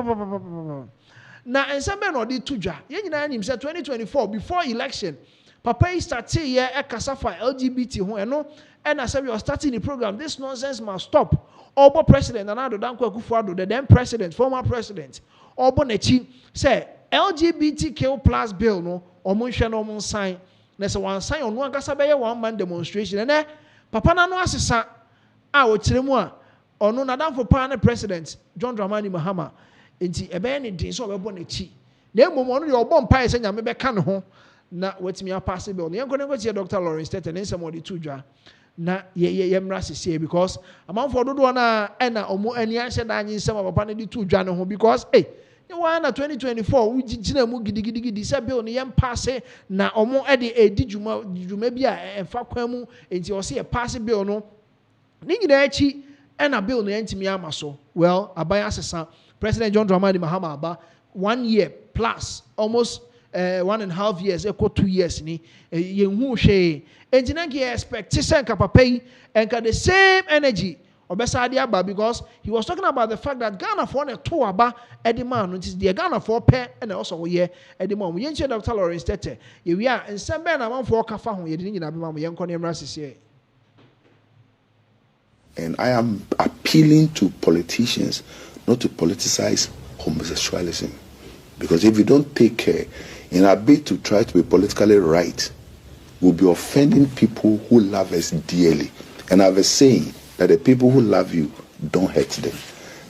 na ensem be no de todwa ye nyina anim se 2024 before election papa yi start ye e kasafa LGBT ho eno and as we are starting the program, this nonsense must stop. Obo President Nana Danko Akufo-Addo, the then president, former president, Obo Nechi say LGBTQ plus bill no omo hwe no omo sign na se wan sign ono ankasa be 1 man demonstration na papa na no asesa a wokyere mu a ono nadamfo pa na president John Dramani Mahama enti ebe ne din so obebo na chi na emom ono de obom pa se nyame be ka ne ho na watimi apase bill no yenko tie Dr. Lawrence Tete ne nsem odi tudwa na ye mra sese because amanfo dodo na na omo ani ahye da anyi nsem papa ne di tudwa ne ho because why na 2024 we gina mu gidigidi say bill no yem passe na omo de edi juma bi a emfa kwan mu enti o say passe bill no ni nyina achi na bill no yentimi ama so well aban asesa President John Dramani Mahama aba 1 year plus almost 1.5 years equal 2 years ni yenhu hwe enti na ke expect say papa yi enka the same energy obesade aba because he was talking about the fact that Ghana for na to aba edema no it is the Ghana for pe na also ye edema mo yenche Dr. Lawrence Tete ye wi a nsem be na manfo kafa ho ye de nyina be ma mo yenko ne mra sese. And I am appealing to politicians not to politicize homosexualism, because if you don't take care in a bid to try to be politically right, we'll be offending people who love us dearly. And I have a saying that the people who love you, don't hurt them.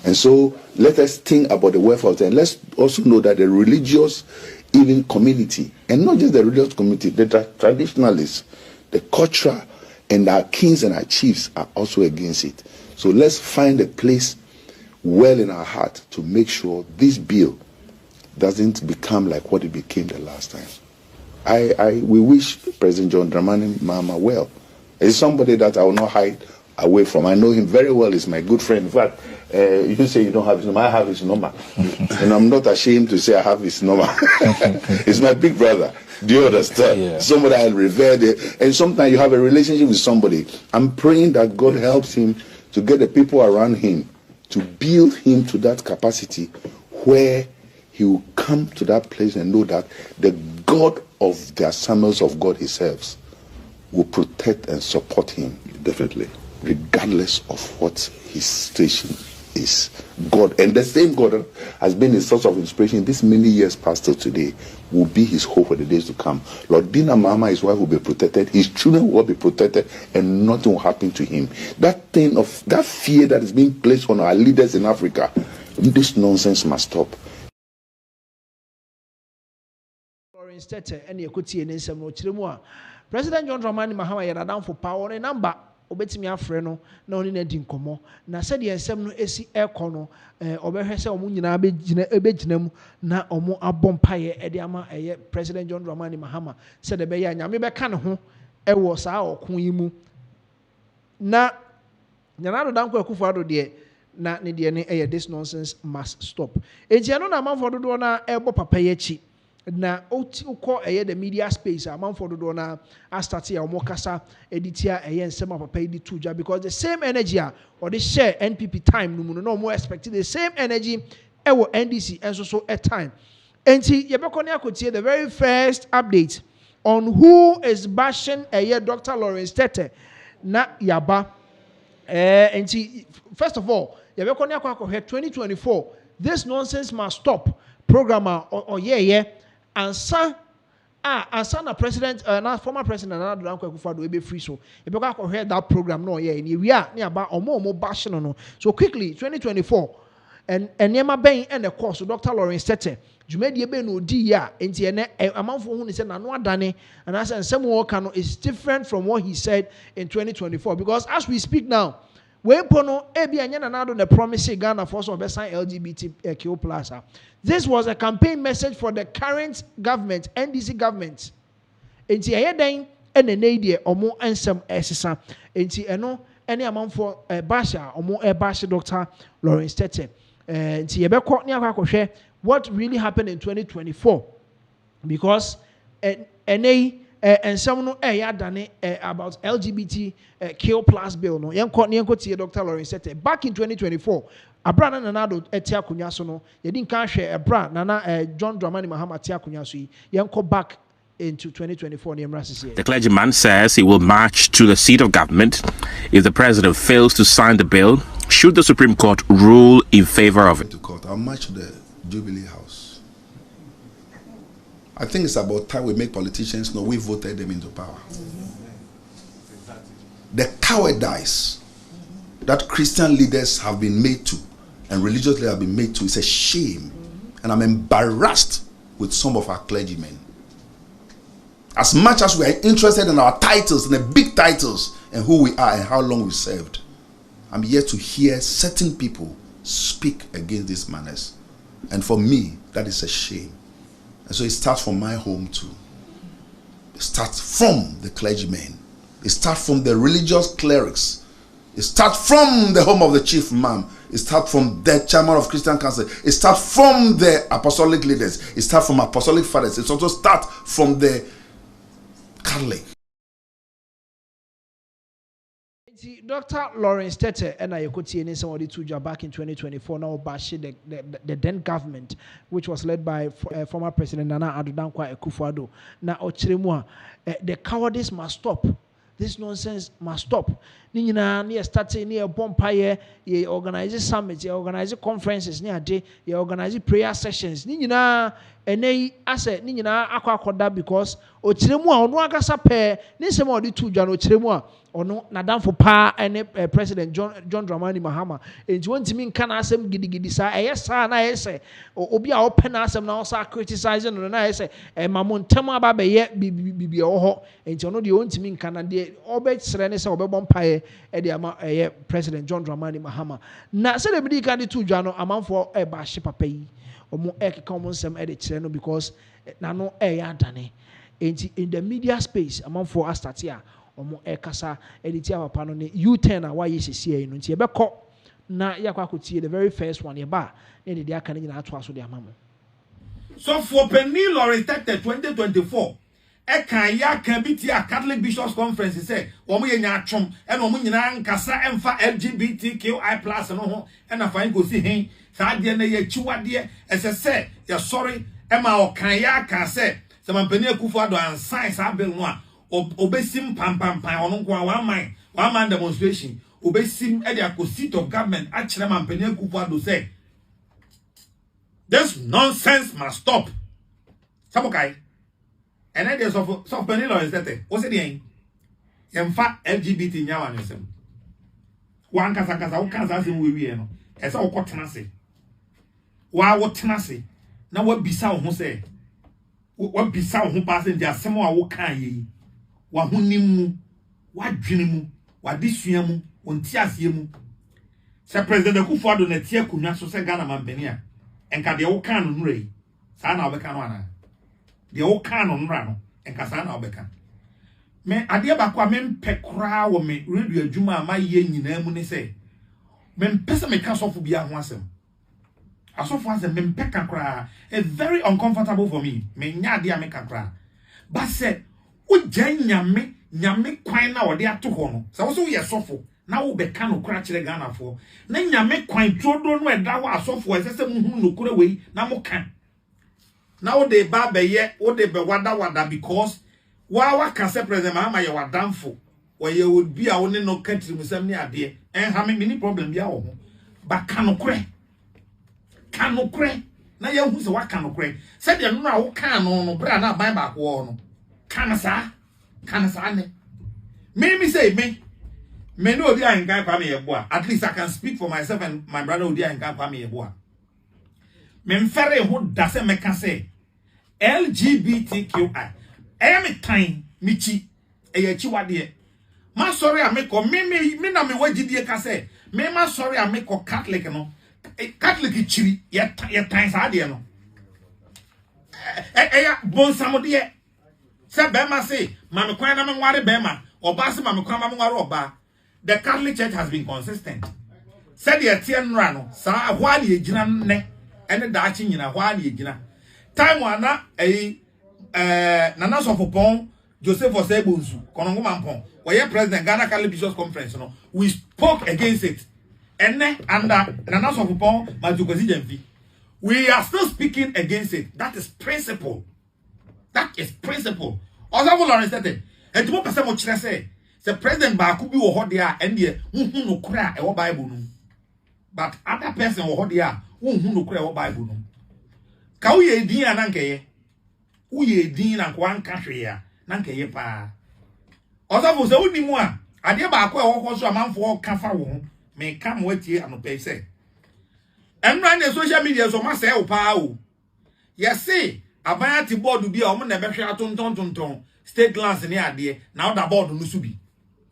And so let us think about the welfare of them. Let's also know that the religious even community, and not just the religious community, the traditionalists, the cultural, and our kings and our chiefs are also against it. So let's find a place well in our heart to make sure this bill doesn't become like what it became the last time. We wish President John Dramani Mahama well. He's somebody that I will not hide away from. I know him very well. He's my good friend. In fact, you say you don't have his number. I have his number. And I'm not ashamed to say I have his number. He's my big brother. Do you understand? Yeah. Somebody I revere. And sometimes you have a relationship with somebody. I'm praying that God helps him to get the people around him to build him to that capacity where he will come to that place and know that the God of the assemblies of God he serves will protect and support him. Definitely. Regardless of what his station is. God, and the same God has been his source of inspiration this many years past till today, will be his hope for the days to come. Lord Dina Mahama, his wife, will be protected, his children will be protected, and nothing will happen to him. That thing of that fear that is being placed on our leaders in Africa, this nonsense must stop. President John Dramani Mahama yada down for power and number obetimi afre no na oni na di nkomo na se de ensem no esi ekọ no obehwe se omo nyina ebegina mu na omo abompaye ede ama eye President John Dramani Mahama se de be ya nyame be ka ne ho ewo saa okon yi mu na nyana do danko akufado de na ne de ne eye this nonsense must stop enti no na manfo do na ebo papa ye chi na uko the media space amanfo do na start ya omo kasa editia nsema papa edi tuja because the same energy or the share NPP time no no more expected the same energy ewo NDC enso so at time enti yebeko ne akotie the very first update on who is bashing Dr. Lawrence Tete na yaba enti first of all yebeko ne akwa 2024 this nonsense must stop programmer or ansa na president na former president na Danko Akufo-Addo ebe free so e be go hear that program no ye ni wi a na aba omo bash no so quickly 2024 and enema ben and the course Dr. Lawrence Tete jumedi ebe no di ya enti ene amanfo hu ni say na no adane and as nsem wo ka no is different from what he said in 2024 because as we speak now we pono ebi anya na nado the promise Ghana for some sign LGBTQ plus. This was a campaign message for the current government, NDC government. Enti ayeden ene neidie omo ensem esesa. Enti eno ene amount for basha omo bash Dr. Lawrence Tete. Enti yebekọ ne akwa what really happened in 2024 because and some no dane about LGBTQ plus bill no yenko tie Dr. Lawrence Tete back in 2024 abra na nanado etia kunya so no yedi nka hwe abra na John Dramani Mahama tia kunya so yenko back into 2024 The clergyman says he will march to the seat of government if the president fails to sign the bill should the Supreme Court rule in favor of it. I'll march to the Jubilee House I think it's about time we make politicians know we voted them into power. The cowardice that Christian leaders have been made to and religious leaders have been made to is a shame. And I'm embarrassed with some of our clergymen. As much as we are interested in our titles, in the big titles, and who we are and how long we served, I'm yet to hear certain people speak against these manners. And for me, that is a shame. And so it starts from my home too. It starts from the clergymen. It starts from the religious clerics. It starts from the home of the chief imam. It starts from the chairman of Christian Council. It starts from the apostolic leaders. It starts from apostolic fathers. It also starts from the Catholic. Dr. Lawrence Tete and I could see somebody to job back in 2024 now bashing the then government, which was led by former President Nana Addo Dankwa Akufo-Addo. Now Ochiremua, the cowardice must stop. This nonsense must stop. Nina near starting near Bompire, ye organize summits, ye organize conferences near day, ye organize prayer sessions. Nina and they asset Nina aqua because Ochiremua no agasa pair, Nisemo the two John Ochiremua. Or no, Nadam for Pa and President John Dramani Mahama. And you want to mean can ask him giddy sa yes, sir, I say, or be open as him now, sir, criticizing, and I say, and Mamon Tema Baba yet be oho, and you know the only mean can de obey Serenus or Bompire at the President John Dramani Mahama. Now, celebrity can do two Jano amount for a baship pay or more common some edit because nano air dane. In the media space amount for us that here. Omo ekasa editi papa no ne U10 a why yesi no nti ebekọ na yakwa kotie the very first one yeba na de aka ne nyina ato aso de amamo. So for Penny Lawrence 2024 e kan ya kan biti a Catholic Bishops Conference say omo ye nya atwom e na omo nyina nkasa emfa LGBTQI+ no ho e na fan go si hen sa de na ye chiwade ese ya sorry e ma o kan ya kan say se man Penny Akufo-Addo an science abel no a obesim pam ono kwa one man demonstration obesim e dia seat of government actually man Penny Akufo-Addo say this nonsense must stop. Sabokai and ideas of Penny Lawrence that what's it in fact LGBT nyawa nesem wan kasa wo kasa sem we no e say wo kotenase wo tenase na wo bisa wo ho say wo bisa wo ho pass dia sem a wo kan yi wa hunimu wa dwenimu wa disuamu onti asemu se President Akufo-Addo na tie kunwa so se Ghana mampania enka de wo kan no nure sa na obeka no ana de wo kan no nura no enka sa na obeka me ade ba kwa me mpekra wo me radio adwuma ma ye nyina mu ne se me mpese me ka sofo bia ho asem asofo asem me mpeka kra it's very uncomfortable for me me nya ade a me kakra but se nyame kwan na wode ato ho no se wo so ye sofo na wo be ka no kra kire Ghana fo na nyame kwan todo no eda wo asofo esese muhunu no kra wei na mo kan na wo de ba be ye wo de be wada because wa ka se President Mahama ye wadamfo wo ye wo bi a wo ne no country musam ni ade en ha me ni problem bia wo ho ba ka no kra na ye hu se wa ka no kra se de no a wo kan no bra na ban ba ko no kanasa ne me say me no dia nkan kwa me yeboa at least I can speak for myself and my brother odia nkan kwa me yeboa me mfere ho da se me ka say LGBTQI me time michi chi wade ma sorry a me ko me na me wagidie ka say me ma sorry a me ko Catholic no Catholic chiri ye time sa de no bon samode se bema say mame kwan na me nware bema oba se mame kwan ma me nware oba. The Catholic Church has been consistent. Said the Etienne Rano, sa while ye gina ne, and the Daching in a while ye gina. Time wana Nana Sofopon, Joseph Osebunsu, Konongo Mampon, where President Ghana Catholic Bishops Conference, we spoke against it. And under Nana Sofopon, Majukozi. We are still speaking against it. That is principle. Also, Lawrence said, and to person what say, the President Baku be wo there and the no kra e wo Bible no. But other person wo there who no kra e wo Bible no. Ka wo ye din ananka ye. uye din na kwa nka hwe ya na nka ye pa osafo se woni mu a ade ba akwa e wo so amanfo ka fa wo me ka mo atie anope se enra na social media so ma se wo pa o yesi abaya ti board bi a o mo na be hwe atonton state glance ni ade na oda board no so bi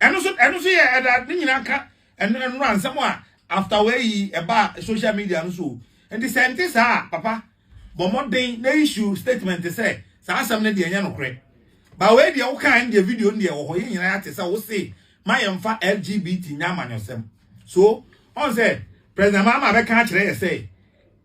eno so ye eda ni nyina ka eno ansamo a after we eba social media no so and the scientists papa but more than the issue statement say sa asam na de enya no kre ba we de wo kan de video de wo ho yin nyina ate say wo say my emfa LGBT nyama nyosem so on say president Mahama be kan kire say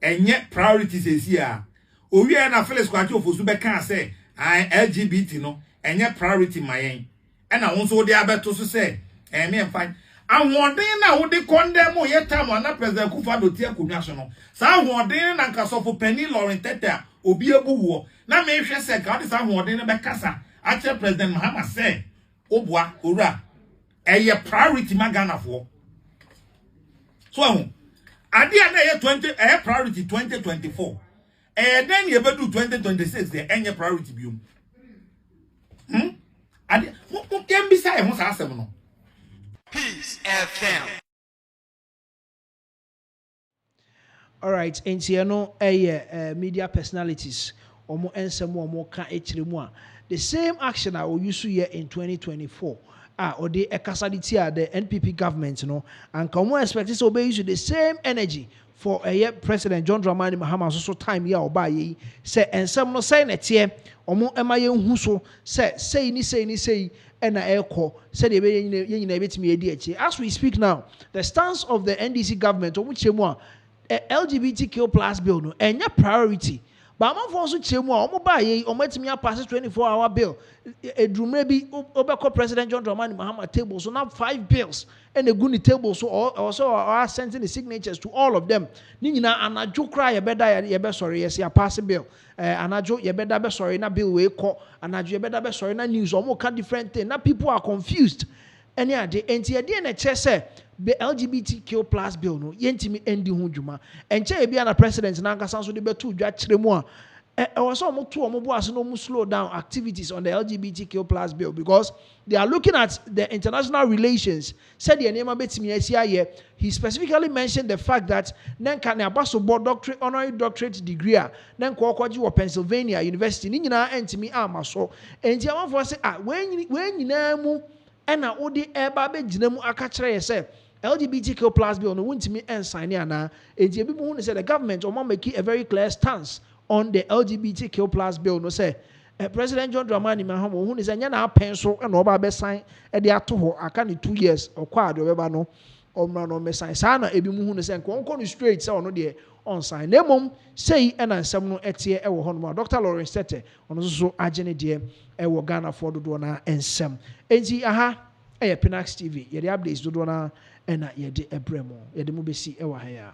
enye priorities esi a owi na Felix Kwati ofosu be kan say LGBT no enye priority mayen and I won't so de abeto so say me emfa awodin na wo de condemn o yetam na president Kufuor tie akonwa so no sa awodin na nkasofo Penny Lauren Teta obi ebuwo na me hwe se ka de sa awodin be kasa ache president Mahama say obua ora eye priority magana for so ade na ye 20 priority 2024 then ye bedu 2026 the enye priority biom ade mo kembi sai ho sa asem no Peace FM. All right, entiano media personalities omo ensem omo ka echiremu a the same action I will use here in 2024 or the ekasaditi the NPP government no and come expect to obey use the same energy for President John Dramani Mahama so time ya oba yi say ensem no say netie omo emaye hu so say ni ena eko said as we speak now the stance of the NDC government omuchemu LGBTQ plus bill no enya priority but am for so chemu omo ba ye omatimi pass 24-hour bill edrume bi obeko President John Dramani Mahama table so now 5 bills and a good table so also are sending the signatures to all of them ni nyina anajo cry ye be sorry yes ya pass bill anajo ye beda be sorry na bill we ko anajo ye beda be sorry na news omo ka different thing na people are confused any ade enti ye dey na che say the LGBTQ plus bill no yentimi endi ho dwuma enche e bia na president na nkasa so de betu dwa kiremu a also omo bo ase no mu slow down activities on the LGBTQ plus bill because they are looking at the international relations said the name betimi asia he specifically mentioned the fact that then can abaso board doctorate honorary doctorate degree then ko kwaji wo Pennsylvania University ni nyina entimi amaso enti amanfo say when nyina mu ena odi eba be ginemu aka kire ye LGBTQ plus bill no wuntimi ensign ana enti ebi mu say the government omo make a very clear stance on the LGBTQ plus bill no say President John Dramani Mahama who say nya na pencil and oba be sign e de ato ho aka ni 2 years okwa ade obeba no omra no me sign sa na ebi mu hu say nko no straight say ono de on sign na mom say e na nsem no etie e wo ho no Dr. Lawrence Tete ono so agene de e wo Ghana for dodo na ensem enti aha Pinaxtv ye the updates dodo na na ye de ebremo ye de mu besi e wa ha ya